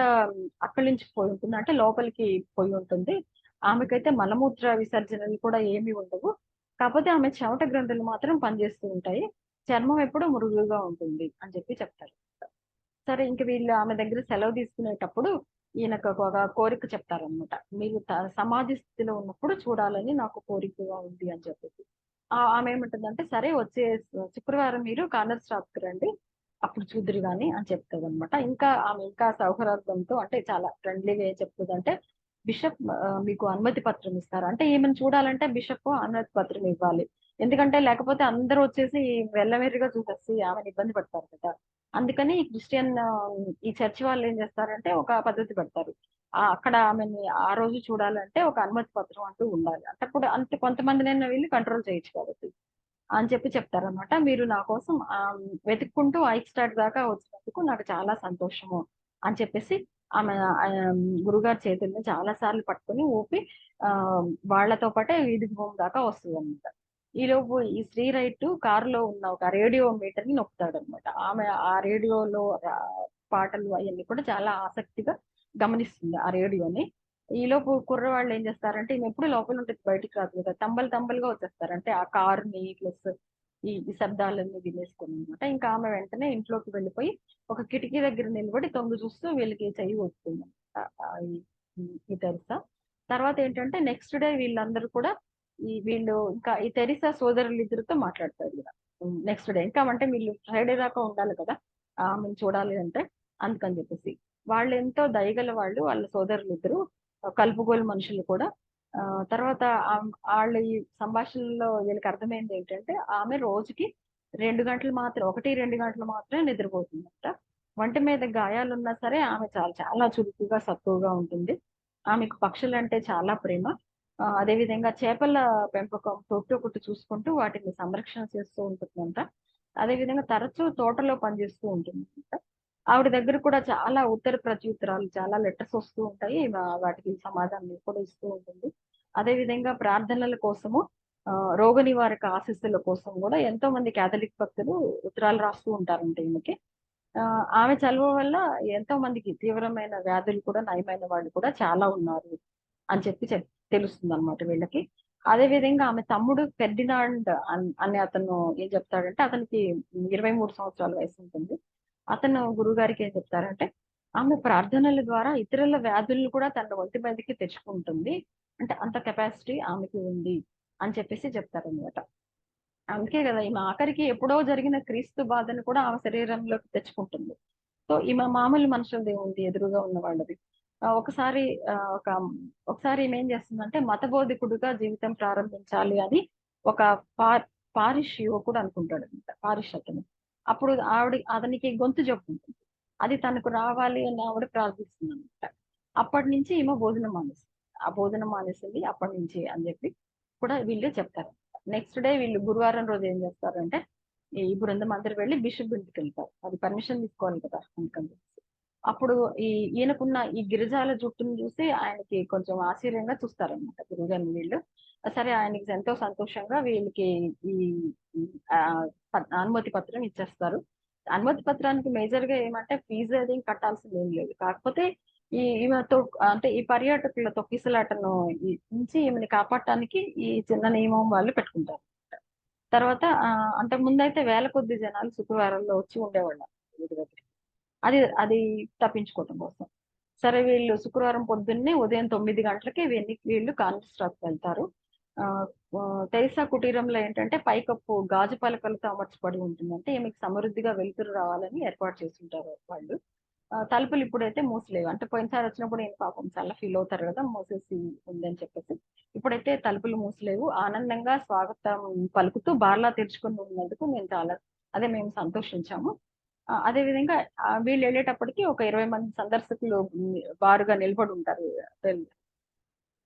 అక్కలించుకుపోయి ఉంటుంది. అంటే లోపలికి పోయి ఉంటుంది. ఆమెకైతే మలమూత్ర విసర్జనలు కూడా ఏమి ఉండవు. కాపోతే ఆమె చెమట గ్రంథులు మాత్రం పనిచేస్తూ ఉంటాయి. చర్మం ఎప్పుడూ మృదువుగా ఉంటుంది అని చెప్తారు. సరే ఇంక వీళ్ళు ఆమె దగ్గర సెలవు తీసుకునేటప్పుడు ఈయనకు ఒక కోరిక చెప్తారనమాట. మీరు సమాధి స్థితిలో ఉన్నప్పుడు చూడాలని నాకు కోరికగా ఉంది అని చెప్పేసి. ఆమె ఏమంటుందంటే, సరే వచ్చే శుక్రవారం మీరు కార్నర్ షాప్‌కి రండి. అప్పుడు చూద్దురు గాని అని చెప్తదనమాట. ఇంకా ఆమె ఇంకా సౌహార్దంతో అంటే చాలా ఫ్రెండ్లీగా ఏం చెప్తదంటే, బిషప్ మీకు అనుమతి పత్రం ఇస్తారు. అంటే ఈమెను చూడాలంటే బిషప్ అనుమతి పత్రం ఇవ్వాలి. ఎందుకంటే లేకపోతే అందరూ వచ్చేసి వెల్లవెర్రిగా చూసేసి ఆమెని ఇబ్బంది పెడతారు కదా! అందుకని ఈ చర్చి వాళ్ళేం చేస్తారంటే ఒక పద్ధతి పెడతారు. అక్కడ ఆమెని ఆ రోజు చూడాలంటే ఒక అనుమతి పత్రం అంటూ ఉండాలి. అంటే కొంతమందినైనా వెళ్లి కంట్రోల్ చేయొచ్చు కాబట్టి. అని చెప్తారనమాట. మీరు నా కోసం వెతుక్కుంటూ ఐక్‌స్టాడ్ దాకా వచ్చినందుకు నాకు చాలా సంతోషము అని చెప్పేసి ఆమె గురుగారి చేతుల్ని చాలా సార్లు పట్టుకొని ఊపి వాళ్ళతో పాటే వీధి గుమ్మం దాకా వస్తదనమాట. ఈలోపు ఈ శ్రీ రైట్ కారులో ఉన్న ఒక రేడియో మీటర్ ని నొక్కుతాడనమాట. ఆమె ఆ రేడియోలో పాటలు అవన్నీ కూడా చాలా ఆసక్తిగా గమనిస్తుంది ఆ రేడియోని. ఈలోపు కుర్రవాళ్ళు ఏం చేస్తారంటే ఈమె ఎప్పుడు లోపల ఉంటుంది, బయటికి రాదు కదా, తంబలు తంబలుగా వచ్చేస్తారు. అంటే ఆ కారుని ప్లస్ ఈ శబ్దాలన్నీ వినేసుకుని అనమాట. ఇంకా ఆమె వెంటనే ఇంట్లోకి వెళ్ళిపోయి ఒక కిటికీ దగ్గర నిలబడి తొంగి చూస్తూ వీళ్ళకి చెయ్యి వస్తుంది ఈ తెరిసా. తర్వాత ఏంటంటే నెక్స్ట్ డే వీళ్ళందరూ కూడా వీళ్ళు ఇంకా ఈ తెరిసా సోదరులు ఇద్దరితో మాట్లాడతారు కదా నెక్స్ట్ డే. ఇంకా అంటే వీళ్ళు ఫ్రైడే దాకా ఉండాలి కదా ఆమెను చూడాలి అంటే, అందుకని చెప్పేసి వాళ్ళు ఎంతో దయగల వాళ్ళు, వాళ్ళ సోదరులు ఇద్దరు కలుపుగోలు మనుషులు కూడా. ఆ తర్వాత వాళ్ళ ఈ సంభాషణలో వీళ్ళకి అర్థమైంది ఏంటంటే ఆమె రోజుకి 2 గంటలు మాత్రం, 1-2 గంటలు మాత్రమే నిద్రపోతుందంట. వంటి మీద గాయాలున్నా సరే ఆమె చాలా చాలా చురుకుగా సత్తువుగా ఉంటుంది. ఆమెకు పక్షులంటే చాలా ప్రేమ. అదే విధంగా చేపల పెంపకం తోటి ఒకటి చూసుకుంటూ వాటిని సంరక్షణ చేస్తూ ఉంటుందంట. అదే విధంగా తరచూ తోటలో పనిచేస్తూ ఉంటుందంట. ఆవిడ దగ్గర కూడా చాలా ఉత్తర ప్రత్యుత్తరాలు, చాలా లెటర్స్ వస్తూ ఉంటాయి. వాటికి సమాధానం కూడా ఇస్తూ ఉంటుంది. అదే విధంగా ప్రార్థనల కోసము, రోగ నివారక ఆశీస్సుల కోసం కూడా ఎంతో మంది కేథలిక్ భక్తులు ఉత్తరాలు రాస్తూ ఉంటారంట ఈమెకి. ఆమె చలువ వల్ల ఎంతో మందికి తీవ్రమైన వ్యాధులు కూడా నయమైన వాళ్ళు కూడా చాలా ఉన్నారు అని చెప్పి తెలుస్తుందన్నమాట వీళ్ళకి. అదే విధంగా ఆమె తమ్ముడు ఫెర్డినాండ్ అనే అతను ఏం చెప్తాడంటే, అతనికి 23 సంవత్సరాల వయసు ఉంటుంది. అతను గురువుగారికి ఏం చెప్తారంటే, ఆమె ప్రార్థనల ద్వారా ఇతరుల వ్యాధులను కూడా తన ఒంటి మీదకి తెచ్చుకుంటుంది. అంటే అంత కెపాసిటీ ఆమెకి ఉంది అని చెప్పేసి చెప్తారనమాట. అందుకే కదా ఈమె ఆఖరికి ఎప్పుడో జరిగిన క్రీస్తు బాధను కూడా ఆమె శరీరంలోకి తెచ్చుకుంటుంది. సో ఈమె మామూలు మనుషులది ఉంది, ఎదురుగా ఉన్న వాళ్ళది. ఒకసారి ఒకసారి ఈమె ఏం చేస్తుందంటే మతబోధకుడుగా జీవితం ప్రారంభించాలి అని ఒక పారిష్ యువకుడు అనుకుంటాడు అనమాట, పారిష్ అతను. అప్పుడు అతనికి గొంతు జబ్బు ఉంటుంది. అది తనకు రావాలి అని ఆవిడ ప్రార్థిస్తుంది అనమాట. అప్పటి నుంచి ఈమె భోజనం మానేసింది. ఆ భోజనం మానేసింది అప్పటి నుంచి అని చెప్పి కూడా వీళ్ళు చెప్తారు. నెక్స్ట్ డే వీళ్ళు గురువారం రోజు ఏం చేస్తారంటే ఈ బృందం అందరూ వెళ్ళి బిషప్ ఇంటికి వెళ్తారు. అది పర్మిషన్ తీసుకోవాలి కదా అందుకని చెప్పేసి. అప్పుడు ఈయనకున్న ఈ గిరిజాల జుట్టును చూసి ఆయనకి కొంచెం ఆశ్చర్యంగా చూస్తారనమాట గురువుగారిని వీళ్ళు. సరే ఆయనకి ఎంతో సంతోషంగా వీళ్ళకి ఈ ఆ, అనుమతి పత్రం ఇచ్చేస్తారు. అనుమతి పత్రానికి మేజర్ గా ఏమంటే ఫీజు అది కట్టాల్సింది ఏం లేదు. కాకపోతే ఈమెతో అంటే ఈ పర్యాటకుల తొక్కిసలాటను నుంచి ఈమెని కాపాడటానికి ఈ చిన్న నియమం వాళ్ళు పెట్టుకుంటారు. తర్వాత అంతకు ముందు అయితే వేల కొద్ది జనాలు శుక్రవారంలో వచ్చి ఉండేవాళ్ళు వీటి దగ్గరికి. అది అది తప్పించుకోవటం కోసం సరే వీళ్ళు శుక్రవారం పొద్దున్నే ఉదయం 9 గంటలకి వీళ్ళు కాన్స్ట్రాక్ వెళ్తారు. ఆ ఆ, తెరిసా కుటీరంలో ఏంటంటే పైకప్పు గాజు పలకలతో అమర్చబడి ఉంటుంది. అంటే ఈమెకి సమృద్ధిగా వెలుతురు రావాలని ఏర్పాటు చేస్తుంటారు వాళ్ళు. తలుపులు ఇప్పుడైతే మూసలేవు. అంటే పోయినసారి వచ్చినప్పుడు నేను పాపం చాలా ఫీల్ అవుతారు కదా మూసేసి ఉందని చెప్పేసి. ఇప్పుడైతే తలుపులు మూసలేవు. ఆనందంగా స్వాగతం పలుకుతూ బార్లా తెరుచుకుని ఉన్నందుకు మేము సంతోషించాము. అదే విధంగా వీళ్ళు వెళ్ళేటప్పటికి ఒక 20 మంది సందర్శకులు బారుగా నిలబడి ఉంటారు.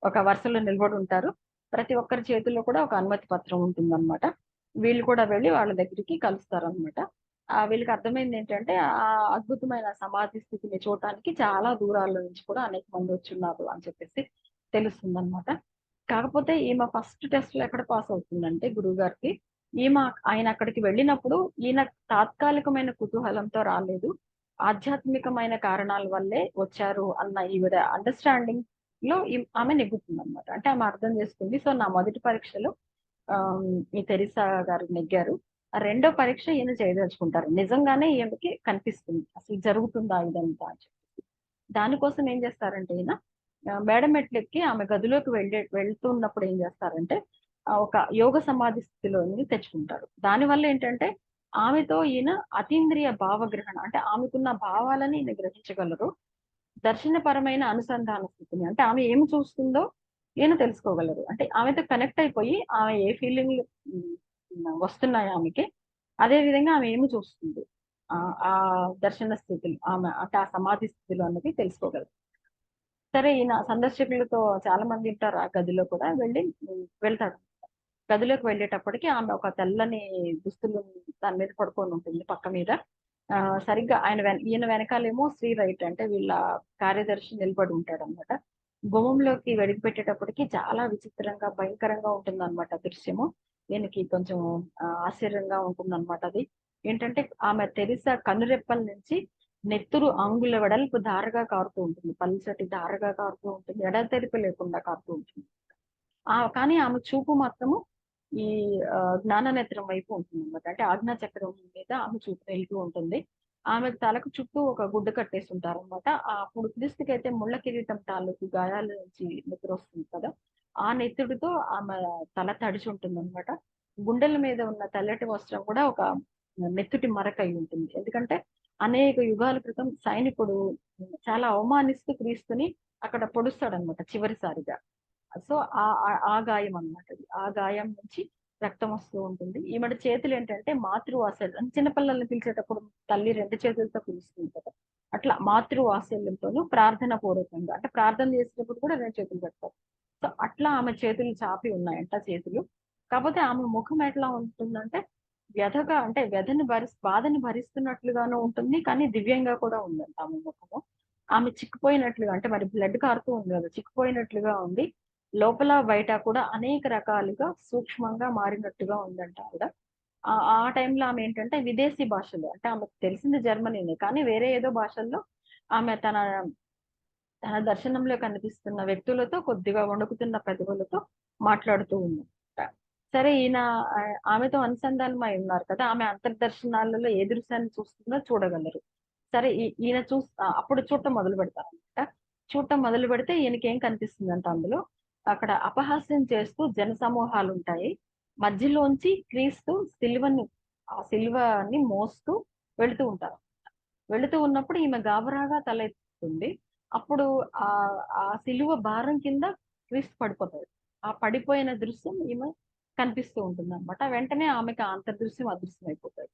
ఒక వరుసలో నిలబడి ఉంటారు. ప్రతి ఒక్కరి చేతుల్లో కూడా ఒక అనుమతి పత్రం ఉంటుందన్నమాట. వీళ్ళు కూడా వెళ్ళి వాళ్ళ దగ్గరికి కలుస్తారనమాట. వీళ్ళకి అర్థమైంది ఏంటంటే ఆ అద్భుతమైన సమాధి స్థితిని చూడటానికి చాలా దూరాల నుంచి కూడా అనేక మంది వచ్చున్నారు అని చెప్పేసి తెలుస్తుందన్నమాట. కాకపోతే ఈమె ఫస్ట్ టెస్ట్ లో ఎక్కడ పాస్ అవుతుందంటే గురువు గారికి, ఆయన అక్కడికి వెళ్ళినప్పుడు ఈయన తాత్కాలికమైన కుతూహలంతో రాలేదు, ఆధ్యాత్మికమైన కారణాల వల్లే వచ్చారు అన్న ఈవిడ అండర్స్టాండింగ్ లో ఆమె నెగ్గుతుంది అనమాట. అంటే ఆమె అర్థం చేసుకుంది. సో నా మొదటి పరీక్షలో ఈ తెరిసా గారు నెగ్గారు. ఆ రెండో పరీక్ష ఈయన చేయదలుచుకుంటారు. నిజంగానే ఈమెకి కనిపిస్తుంది అసలు జరుగుతుందా ఇదంతా అని చెప్పి. దానికోసం ఏం చేస్తారంటే ఈయన మేడ మెట్లు ఎక్కి ఆమె గదిలోకి వెళ్తున్నప్పుడు ఏం చేస్తారంటే ఒక యోగ సమాధి స్థితిలోని తెచ్చుకుంటారు. దానివల్ల ఏంటంటే ఆమెతో ఈయన అతీంద్రియ భావగ్రహణ, అంటే ఆమెకున్న భావాలని ఈయన గ్రహించగలరు. దర్శనపరమైన అనుసంధాన స్థితిని, అంటే ఆమె ఏమి చూస్తుందో ఈయన తెలుసుకోగలరు. అంటే ఆమెతో కనెక్ట్ అయిపోయి ఆమె ఏ ఫీలింగ్ వస్తున్నాయి ఆమెకి, అదే విధంగా ఆమె ఏమి చూస్తుంది ఆ ఆ దర్శన స్థితిలో ఆమె అంటే ఆ సమాధి స్థితిలో అన్నది తెలుసుకోగలరు. సరే ఈయన సందర్శకులతో చాలా మంది ఉంటారు ఆ గదిలో కూడా వెళ్తాడు. గదిలోకి వెళ్ళేటప్పటికి ఆమె ఒక తెల్లని దుస్తులు దాని మీద పడుకొని ఉంటుంది పక్క మీద. సరిగ్గా ఈయన వెనకాలేమో శ్రీ రైట్ అంటే వీళ్ళ కార్యదర్శి నిలబడి ఉంటాడు అనమాట. గుమ్మంలోకి వెడికి పెట్టేటప్పటికి చాలా విచిత్రంగా భయంకరంగా ఉంటుంది అనమాట దృశ్యము. దీనికి కొంచెం ఆశ్చర్యంగా ఉంటుందన్నమాట అది. ఏంటంటే ఆమె తెరిసా కనురెప్పల నుంచి నెత్తురు అంగుళ వెడల్పు ధారగా కారుతూ ఉంటుంది. పల్చటి ధారగా కారుతూ ఉంటుంది. ఎడతెరిపి లేకుండా కారుతూ ఉంటుంది. కానీ ఆమె చూపు మాత్రము ఈ జ్ఞాననేత్రం వైపు ఉంటుందన్నమాట. అంటే ఆజ్ఞా చక్రం మీద ఆమె చూపు వెళ్తూ ఉంటుంది. ఆమె తలకు చుట్టూ ఒక గుడ్డ కట్టేసుంటారనమాట. అప్పుడు క్రీస్తుకైతే ముళ్ళ కిరీటం తాలూకు గాయాల నుంచి నెత్తురొస్తుంది కదా! ఆ నెత్తుడితో ఆమె తల తడిచి ఉంటుందనమాట. గుండెల మీద ఉన్న తెల్లటి వస్త్రం కూడా ఒక నెత్తుటి మరకై ఉంటుంది. ఎందుకంటే అనేక యుగాల క్రితం సైనికుడు చాలా అవమానిస్తూ క్రీస్తుని అక్కడ పొడుస్తాడనమాట చివరిసారిగా. సో, ఆ గాయం అన్నమాట అది. ఆ గాయం నుంచి రక్తం వస్తూ ఉంటుంది. ఈమెడ చేతులేంటంటే మాతృవాత్సల్యం చిన్న పిల్లల్ని పిలిచేటప్పుడు తల్లి 2 చేతులతో పిలుస్తుంది కదా! అట్లా మాతృవాత్సల్యంతోను ప్రార్థన పూర్వకంగా అంటే ప్రార్థన చేసేటప్పుడు కూడా 2 చేతులు పెడతారు. సో, అట్లా ఆమె చేతులు చాపి ఉన్నాయంట చేతులు. కాపోతే ఆమె ముఖం ఎట్లా ఉంటుందంటే వ్యధగా అంటే బాధని భరిస్తున్నట్లుగాను ఉంటుంది. కానీ దివ్యంగా కూడా ఉందంట ఆమె ముఖము. ఆమె చిక్కిపోయినట్లుగా అంటే మరి బ్లడ్ కారుతూ ఉంది కదా! చిక్కిపోయినట్లుగా ఉంది. లోపల బయట కూడా అనేక రకాలుగా సూక్ష్మంగా మారినట్టుగా ఉందంట ఆవిడ. ఆ టైంలో ఆమె ఏంటంటే విదేశీ భాషలు అంటే ఆమెకు తెలిసింది జర్మనీనే. కానీ వేరే ఏదో భాషల్లో ఆమె తన దర్శనంలో కనిపిస్తున్న వ్యక్తులతో కొద్దిగా వణుకుతున్న పెదవులతో మాట్లాడుతూ ఉందన్నమాట. సరే ఈయన ఆమెతో అనుసంధానమై ఉన్నారు కదా! ఆమె అంతర్దర్శనాలలో ఏ దృశ్యాన్ని చూస్తుందో చూడగలరు. సరే ఈయన అప్పుడు చూడటం మొదలుపెడతారనమాట. చూడటం మొదలుపెడితే ఈయనకేం కనిపిస్తుందంట అందులో, అక్కడ అపహాస్యం చేస్తూ జనసమూహాలుంటాయి. మధ్యలోంచి క్రీస్తు ఆ సిలువని మోస్తూ వెళుతూ ఉంటారు. వెళుతూ ఉన్నప్పుడు ఈమె గాబరాగా తల ఎత్తుతుంది. అప్పుడు ఆ సిలువ భారం కింద క్రీస్తు పడిపోతాడు. ఆ పడిపోయిన దృశ్యం ఈమె కనిపిస్తూ ఉంటుందన్నమాట. వెంటనే ఆమెకి ఆ అంతర్దృశ్యం అదృశ్యమైపోతది.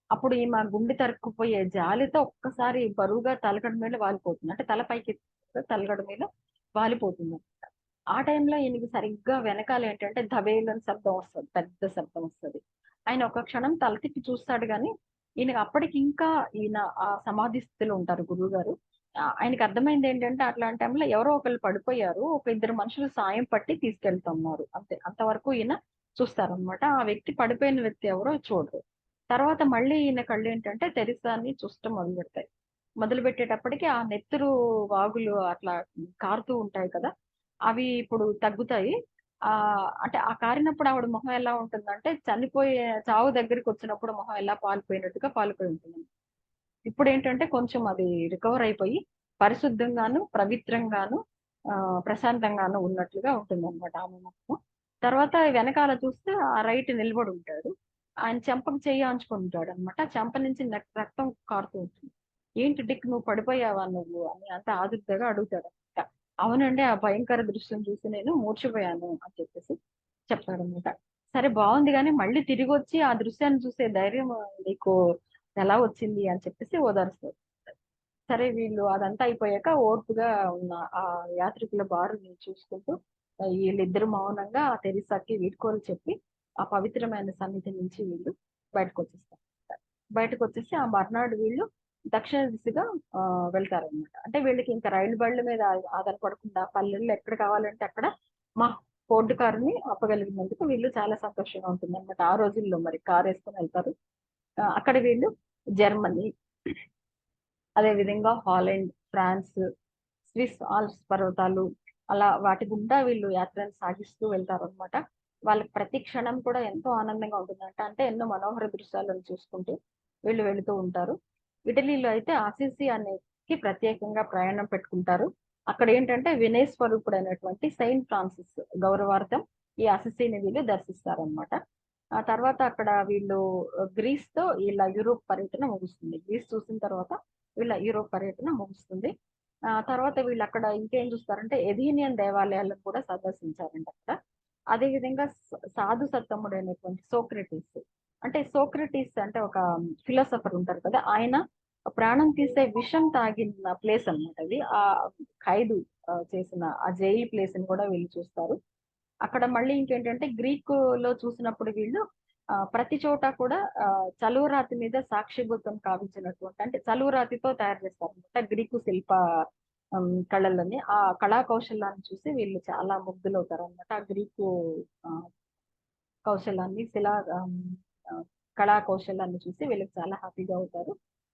అప్పుడు ఈమె గుండె తరుక్కుపోయే జాలితో ఒక్కసారి బరువుగా తలగడ మీద వాలిపోతుంది. అంటే తల పైకెత్తి తలగడ మీద వాలిపోతుందన్నమాట. ఆ టైంలో ఈయనకి సరిగ్గా వెనకాల ఏంటంటే ధబేల్ అని శబ్దం వస్తది. పెద్ద శబ్దం వస్తది. ఆయన ఒక క్షణం తల తిప్పి చూస్తాడు గానీ, ఈయనకి అప్పటికి ఇంకా ఈయన ఆ సమాధి స్థితిలో ఉంటారు గురువుగారు. ఆయనకి అర్థమైందేంటంటే అట్లాంటి టైంలో ఎవరో ఒకళ్ళు పడిపోయారు. ఒక ఇద్దరు మనుషులు సాయం పట్టి తీసుకెళ్తున్నారు. అంతే. అంతవరకు ఈయన చూస్తారనమాట. ఆ వ్యక్తి పడిపోయిన వ్యక్తి ఎవరో చూడరు. తర్వాత మళ్ళీ ఈయన కళ్ళేంటంటే తెరిసాని చూడటం మొదలుపెడతాయి. మొదలుపెట్టేటప్పటికి ఆ నెత్తురు వాగులు అట్లా కారుతూ ఉంటాయి కదా! అవి ఇప్పుడు తగ్గుతాయి. అంటే ఆ కారినప్పుడు ఆవిడ మొహం ఎలా ఉంటుందంటే, చనిపోయే చావు దగ్గరికొచ్చినప్పుడు మొహం ఎలా పాలిపోయినట్టుగా పాలిపోయి ఉంటుంది. ఇప్పుడేంటంటే కొంచెం అది రికవర్ అయిపోయి, పరిశుద్ధంగాను, పవిత్రంగాను, ప్రశాంతంగాను ఉన్నట్లుగా ఉంటుందన్నమాట ఆమె మొత్తము. తర్వాత వెనకాల చూస్తే ఆ రైట్ నిలబడుంటాడు. ఆయన చెంపకు చెయ్యి ఆంచుకుంటాడన్నమాట. చెంప నుంచి రక్తం కారుతూ ఉంటుంది. "ఏంటి డిక్ నువ్వు పడిపోయావా నువ్వు?" అని అంత ఆదుర్దాగా అడుగుతాడన్నమాట. "అవునండి. ఆ భయంకర దృశ్యం చూసి నేను మూర్ఛపోయాను" అని చెప్పేసి చెప్తాడన్నమాట. సరే బావుంది గానీ మళ్ళీ తిరిగొచ్చి ఆ దృశ్యాన్ని చూసే ధైర్యం నీకు ఎలా వచ్చింది అని చెప్పేసి ఓదారుస్తారు. సరే వీళ్ళు అదంతా అయిపోయాక ఓర్పుగా ఉన్న ఆ యాత్రికుల బారుని చూసుకుంటూ ఈళ్ళిద్దరు మౌనంగా ఆ తెరిసాకి వీడ్కోలు చెప్పి, ఆ పవిత్రమైన సన్నిధి నుంచి వీళ్ళు బయటకొచ్చేస్తారు. బయటకొచ్చేసి ఆ మర్నాడు వీళ్ళు దక్షిణ దిశగా వెళ్తారనమాట. అంటే వీళ్ళకి ఇంకా రైలు బళ్ళ మీద ఆధారపడకుండా పల్లెల్లో ఎక్కడ కావాలంటే అక్కడ మా ఫోర్డ్ కారుని అప్పగలిగినందుకు వీళ్ళు చాలా సంతోషంగా ఉంటుందన్నమాట. ఆ రోజుల్లో మరి కారేసుకొని వెళ్తారు. అక్కడ వీళ్ళు జర్మనీ, అదే విధంగా హాలండ్, ఫ్రాన్స్, స్విస్ ఆల్ప్స్ పర్వతాలు అలా వాటి గుండా వీళ్ళు యాత్రను సాగిస్తూ వెళ్తారనమాట. వాళ్ళకి ప్రతి క్షణం కూడా ఎంతో ఆనందంగా ఉంటుందంట. అంటే ఎన్నో మనోహర దృశ్యాలను చూసుకుంటూ వీళ్ళు వెళుతూ ఉంటారు. ఇటలీలో అయితే అసిసి అనేకి ప్రత్యేకంగా ప్రయాణం పెట్టుకుంటారు. అక్కడేంటంటే వినయ స్వరూపుడైనటువంటి సెయింట్ ఫ్రాన్సిస్ గౌరవార్థం ఈ అసిసిని వీళ్ళు దర్శిస్తారనమాట. ఆ తర్వాత అక్కడ వీళ్ళు గ్రీస్‌తో ఇలా యూరోప్ పర్యటన ముగుస్తుంది. గ్రీస్ చూసిన తర్వాత వీళ్ళ యూరోప్ పర్యటన ముగుస్తుంది. తర్వాత వీళ్ళక్కడ ఇంకేం చూస్తారంటే ఎథీనియన్ దేవాలయాలను కూడా సందర్శించారంట అక్కడ. అదే విధంగా సాధు సత్తముడైనటువంటి సోక్రటీస్. అంటే సోక్రటీస్ అంటే ఒక ఫిలాసఫర్ ఉంటారు కదా! ఆయన ప్రాణం తీసే విషం తాగిన ప్లేస్ అన్నమాట అది. ఖైదు చేసిన ఆ జైలు ప్లేస్‌ని కూడా వీళ్ళు చూస్తారు. అక్కడ మళ్ళీ ఇంకేంటంటే గ్రీకులో చూసినప్పుడు వీళ్ళు ప్రతి చోట కూడా చలువరాతి మీద సాక్షిభూతం కావించినటువంటి అంటే చలువరాతితో తయారు చేస్తారన్నమాట గ్రీకు కళలని. ఆ కళా కౌశలాన్ని చూసి వీళ్ళు చాలా ముగ్ధులవుతారన్నమాట. ఆ గ్రీకు ఆహ్, కౌశలాన్ని కళా కౌశలాన్ని చూసి వీళ్ళకి చాలా హ్యాపీగా అవుతారు.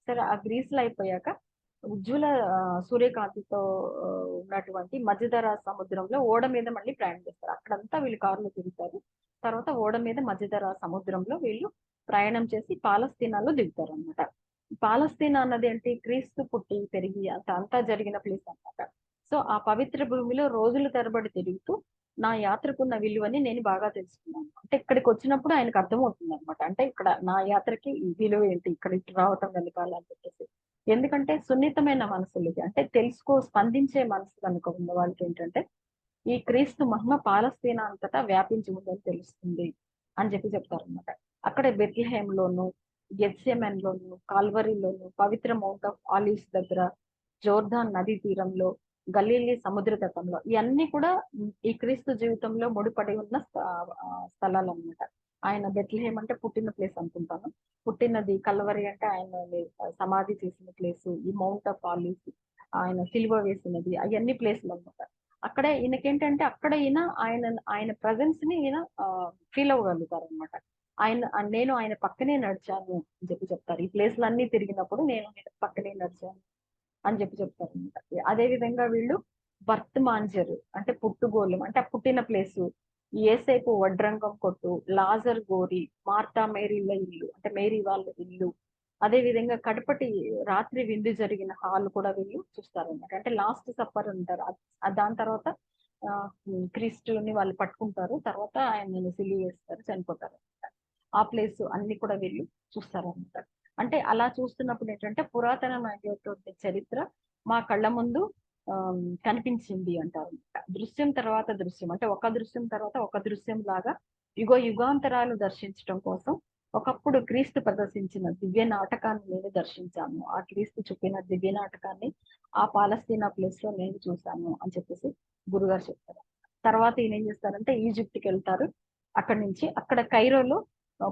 సరే ఆ గ్రీసులో అయిపోయాక ఉజ్వల సూర్యకాంతితో ఆ, ఉన్నటువంటి మధ్యధరా సముద్రంలో ఓడ మీద మళ్ళీ ప్రయాణం చేస్తారు. అక్కడంతా వీళ్ళు కారులో తిరుగుతారు. తర్వాత ఓడ మీద మధ్యధరా సముద్రంలో వీళ్ళు ప్రయాణం చేసి పాలస్తీనాలో దిగుతారు అనమాట. పాలస్తీనా అన్నది ఏంటి, క్రీస్తు పుట్టి పెరిగి అంతా జరిగిన ప్లేస్ అన్నమాట. సో ఆ పవిత్ర భూమిలో రోజుల తరబడి తిరుగుతూ నా యాత్రకున్న విలువని నేను బాగా తెలుసుకున్నాను. అంటే ఇక్కడికి వచ్చినప్పుడు ఆయనకు అర్థమవుతుంది అనమాట. అంటే ఇక్కడ నా యాత్రకి ఈ విలువ ఏంటి, ఇక్కడికి రావటం వెనకాల అని చెప్పేసి. ఎందుకంటే సున్నితమైన మనసులకి, అంటే స్పందించే మనసు కనుక ఉన్న వాళ్ళకి ఏంటంటే ఈ క్రీస్తు మహిమ పాలస్తీనా అంతటా వ్యాపించి ఉందని తెలుస్తుంది అని చెప్తారనమాట. అక్కడే బెత్లెహేంలోను, గెత్సెమన్లోను, కాల్వరిలోను, పవిత్ర మౌంట్ ఆఫ్ ఆలివ్స్ దగ్గర, జోర్దాన్ నదీ తీరంలో, గలీలీ సముద్ర తటంలో, ఇవన్నీ కూడా ఈ క్రీస్తు జీవితంలో ముడిపడి ఉన్న స్థలాలు అన్నమాట. ఆయన బెత్లెహేం అంటే పుట్టిన ప్లేస్ అనుకుంటాను. పుట్టినది, కల్వరి అంటే ఆయన సమాధి చేసిన ప్లేస్, ఈ మౌంట్ ఆఫ్ ఆలివ్స్ ఆయన సిలువ వేసినది, అవన్నీ ప్లేస్లు అన్నమాట. అక్కడే ఈయనకేంటంటే అక్కడ ఆయన ఆయన ప్రజెన్స్ ని ఈయన ఫీల్ అవ్వగలుగుతారు అనమాట. నేను ఆయన పక్కనే నడిచాను అని చెప్తారు. ఈ ప్లేస్లు అన్ని తిరిగినప్పుడు నేను ఆయన పక్కనే నడిచాను అని చెప్తారు అనమాట. అదే విధంగా వీళ్ళు బర్త్ మాంజర్ అంటే పుట్టుగోళం, అంటే ఆ పుట్టిన ప్లేసు, ఏసేపు వడ్రంగం కొట్టు, లాజర్ గోరి, మార్తా మేరీల ఇల్లు అంటే మేరీ వాళ్ళ ఇల్లు, అదే విధంగా కడపటి రాత్రి విందు జరిగిన హాల్ కూడా వీళ్ళు చూస్తారన్నమాట. అంటే లాస్ట్ సప్పర్ అంటారు. దాని తర్వాత ఆ క్రీస్తుని వాళ్ళు పట్టుకుంటారు, తర్వాత ఆయనను సిలువ వేస్తారు, చనిపోతారు. ఆ ప్లేస్ అన్ని కూడా వీళ్ళు చూస్తారన్నమాట. అంటే అలా చూస్తున్నప్పుడు ఏంటంటే పురాతనమైనటువంటి చరిత్ర మా కళ్ళ ముందు కనిపించింది అంటారు. దృశ్యం తర్వాత దృశ్యం, అంటే ఒక దృశ్యం తర్వాత ఒక దృశ్యం లాగా యుగాంతరాలు దర్శించడం కోసం ఒకప్పుడు క్రీస్తు ప్రదర్శించిన దివ్య నాటకాన్ని నేను దర్శించాను, ఆ క్రీస్తు చూపిన దివ్య నాటకాన్ని ఆ పాలస్తీనా ప్లేస్ లో నేను చూశాను అని చెప్పేసి గురుగారు చెప్తారు. తర్వాత ఈయన ఏం చేస్తారంటే ఈజిప్ట్కి వెళ్తారు. అక్కడ కైరోలో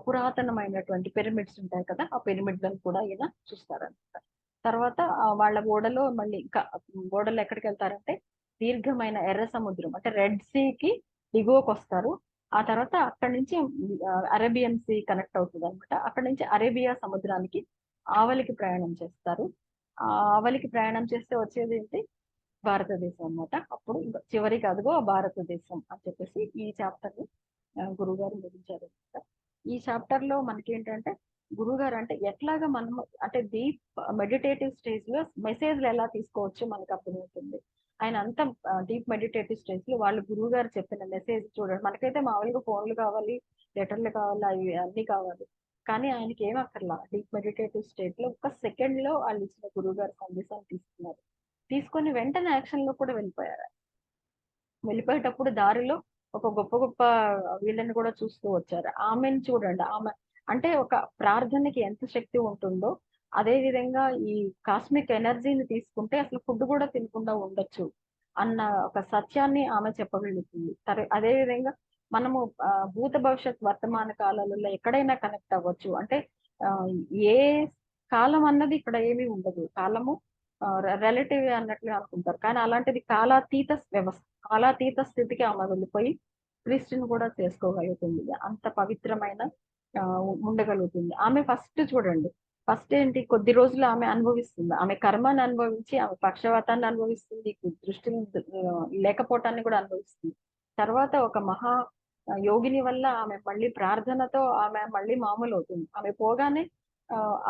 పురాతనమైనటువంటి పిరమిడ్స్ ఉంటాయి కదా, ఆ పిరమిడ్లను కూడా ఈయన చూస్తారనమాట. తర్వాత వాళ్ళ ఓడలో మళ్ళీ ఇంకా ఓడలో ఎక్కడికి వెళ్తారంటే దీర్ఘమైన ఎర్ర సముద్రం అంటే రెడ్ సీకి దిగువకు వస్తారు. ఆ తర్వాత అక్కడి నుంచి అరేబియన్ సీ కనెక్ట్ అవుతుంది అనమాట. అక్కడి నుంచి అరేబియా సముద్రానికి ఆవలికి ప్రయాణం చేస్తారు. ఆ ఆవలికి ప్రయాణం చేస్తే వచ్చేది ఏంటి, భారతదేశం అన్నమాట. అప్పుడు ఇంకా చివరికి అదిగో భారతదేశం అని చెప్పేసి ఈ చాప్టర్ ని గురువు గారు ముగించారు అనమాట. ఈ చాప్టర్ లో మనకి ఏంటంటే గురుగారు అంటే ఎట్లాగా మనం అంటే డీప్ మెడిటేటివ్ స్టేజ్ లో మెసేజ్లు ఎలా తీసుకోవచ్చు మనకు అర్థమవుతుంది. ఆయన అంత డీప్ మెడిటేటివ్ స్టేజ్ లో వాళ్ళు గురువు గారు చెప్పిన మెసేజ్ చూడండి. మనకైతే మామూలుగా ఫోన్లు కావాలి, లెటర్లు కావాలి, అవి అన్ని కావాలి. కానీ ఆయనకి ఏం అక్కర్లా, డీప్ మెడిటేటివ్ స్టేట్ లో ఒక్క సెకండ్ లో వాళ్ళు ఇచ్చిన గురువు గారి సందేశాన్ని తీసుకున్నారు. తీసుకొని వెంటనే యాక్షన్ లో కూడా వెళ్ళిపోయారు. వెళ్ళిపోయేటప్పుడు దారిలో ఒక గొప్ప గొప్ప వీళ్ళని కూడా చూస్తూ వచ్చారు. ఆమెను చూడండి, ఆమె అంటే ఒక ప్రార్థనకి ఎంత శక్తి ఉంటుందో అదే విధంగా ఈ కాస్మిక్ ఎనర్జీని తీసుకుంటే అసలు ఫుడ్ కూడా తినకుండా ఉండొచ్చు అన్న ఒక సత్యాన్ని ఆమె చెప్పగలుగుతుంది. సరే అదే విధంగా మనము భూత భవిష్యత్ వర్తమాన కాలాలలో ఎక్కడైనా కనెక్ట్ అవ్వచ్చు. అంటే ఆ, ఏ కాలం అన్నది ఇక్కడ ఏమీ ఉండదు. కాలము రిలేటివ్ అన్నట్లు అనుకుంటారు, కానీ అలాంటిది కాలాతీత వ్యవస్థ. కాలాతీత స్థితికి ఆమె వెళ్ళిపోయి క్రిస్టియన్ కూడా చేసుకోగలుగుతుంది. అంత పవిత్రమైన ఆ, ఉండగలుగుతుంది ఆమె. ఫస్ట్ చూడండి, ఫస్ట్ ఏంటి, కొద్ది రోజులు ఆమె అనుభవిస్తుంది, ఆమె కర్మని అనుభవించి ఆమె పక్షవాతాన్ని అనుభవిస్తుంది, దృష్టిని లేకపోవటాన్ని కూడా అనుభవిస్తుంది. తర్వాత ఒక మహా యోగిని వల్ల ఆమె మళ్ళీ ప్రార్థనతో ఆమె మళ్ళీ మామూలు అవుతుంది. ఆమె పోగానే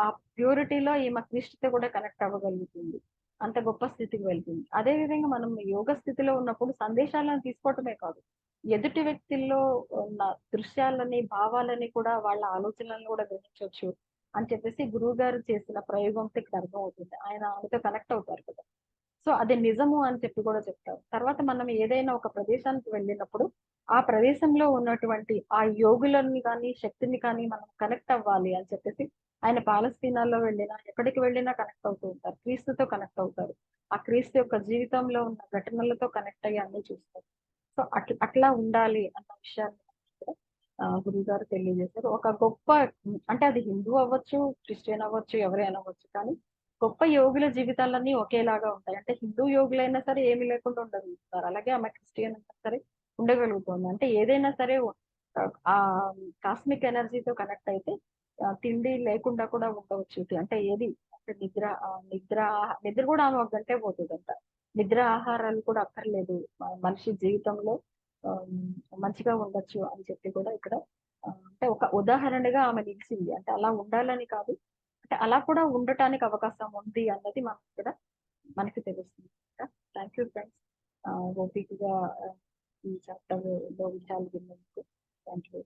ఆ ప్యూరిటీలో ఈమె క్రిస్టితో కూడా కనెక్ట్ అవ్వగలుగుతుంది. అంత గొప్ప స్థితికి వెళ్తుంది. అదే విధంగా మనం యోగ స్థితిలో ఉన్నప్పుడు సందేశాలను తీసుకోవటమే కాదు, ఎదుటి వ్యక్తుల్లో ఉన్న దృశ్యాలని, భావాలని కూడా, వాళ్ళ ఆలోచనలను కూడా గ్రహించవచ్చు అని చెప్పేసి గురువు గారు చేసిన ప్రయోగంతో ఇక్కడ అర్థం అవుతుంది. ఆయన ఆమెతో కనెక్ట్ అవుతారు కదా. సో అది నిజము అని చెప్పి కూడా చెప్తారు. తర్వాత మనం ఏదైనా ఒక ప్రదేశానికి వెళ్ళినప్పుడు ఆ ప్రదేశంలో ఉన్నటువంటి ఆ యోగులని కానీ శక్తిని కానీ మనం కనెక్ట్ అవ్వాలి అని చెప్పేసి ఆయన పాలస్తీనాలో వెళ్ళినా ఎక్కడికి వెళ్ళినా కనెక్ట్ అవుతూ ఉంటారు, క్రీస్తుతో కనెక్ట్ అవుతారు. ఆ క్రీస్తు యొక్క జీవితంలో ఉన్న ఘటనలతో కనెక్ట్ అయ్యి అన్ని చూస్తారు. సో అట్లా ఉండాలి అన్న విషయాన్ని గురువు గారు తెలియజేశారు. ఒక గొప్ప అంటే అది హిందూ అవ్వచ్చు, క్రిస్టియన్ అవ్వచ్చు, ఎవరైనా అవ్వచ్చు, కానీ గొప్ప యోగుల జీవితాలన్నీ ఒకేలాగా ఉంటాయి. అంటే హిందూ యోగులైనా సరే ఏమీ లేకుండా ఉండగలుగుతారు, అలాగే ఆమె క్రిస్టియన్ అయినా సరే ఉండగలుగుతుంది. అంటే ఏదైనా సరే ఆ కాస్మిక్ ఎనర్జీతో కనెక్ట్ అయితే తిండి లేకుండా కూడా ఉండవచ్చు. అంటే ఏది అంటే నిద్ర కూడా ఆమె ఒక గంటే పోతుందంట. నిద్ర ఆహారాలు కూడా అక్కర్లేదు. మనిషి జీవితంలో ఆహ్, మంచిగా ఉండొచ్చు అని చెప్పి కూడా ఇక్కడ అంటే ఒక ఉదాహరణగా ఆమె నిలిచింది. అంటే అలా ఉండాలని కాదు. అంటే అలా కూడా ఉండటానికి అవకాశం ఉంది అన్నది మనకి ఇక్కడ మనకి తెలుస్తుంది. Thank you friends. ఓపికగా ఈ చాప్టర్‌లో విషయాలు విన్నందుకు. Thank you.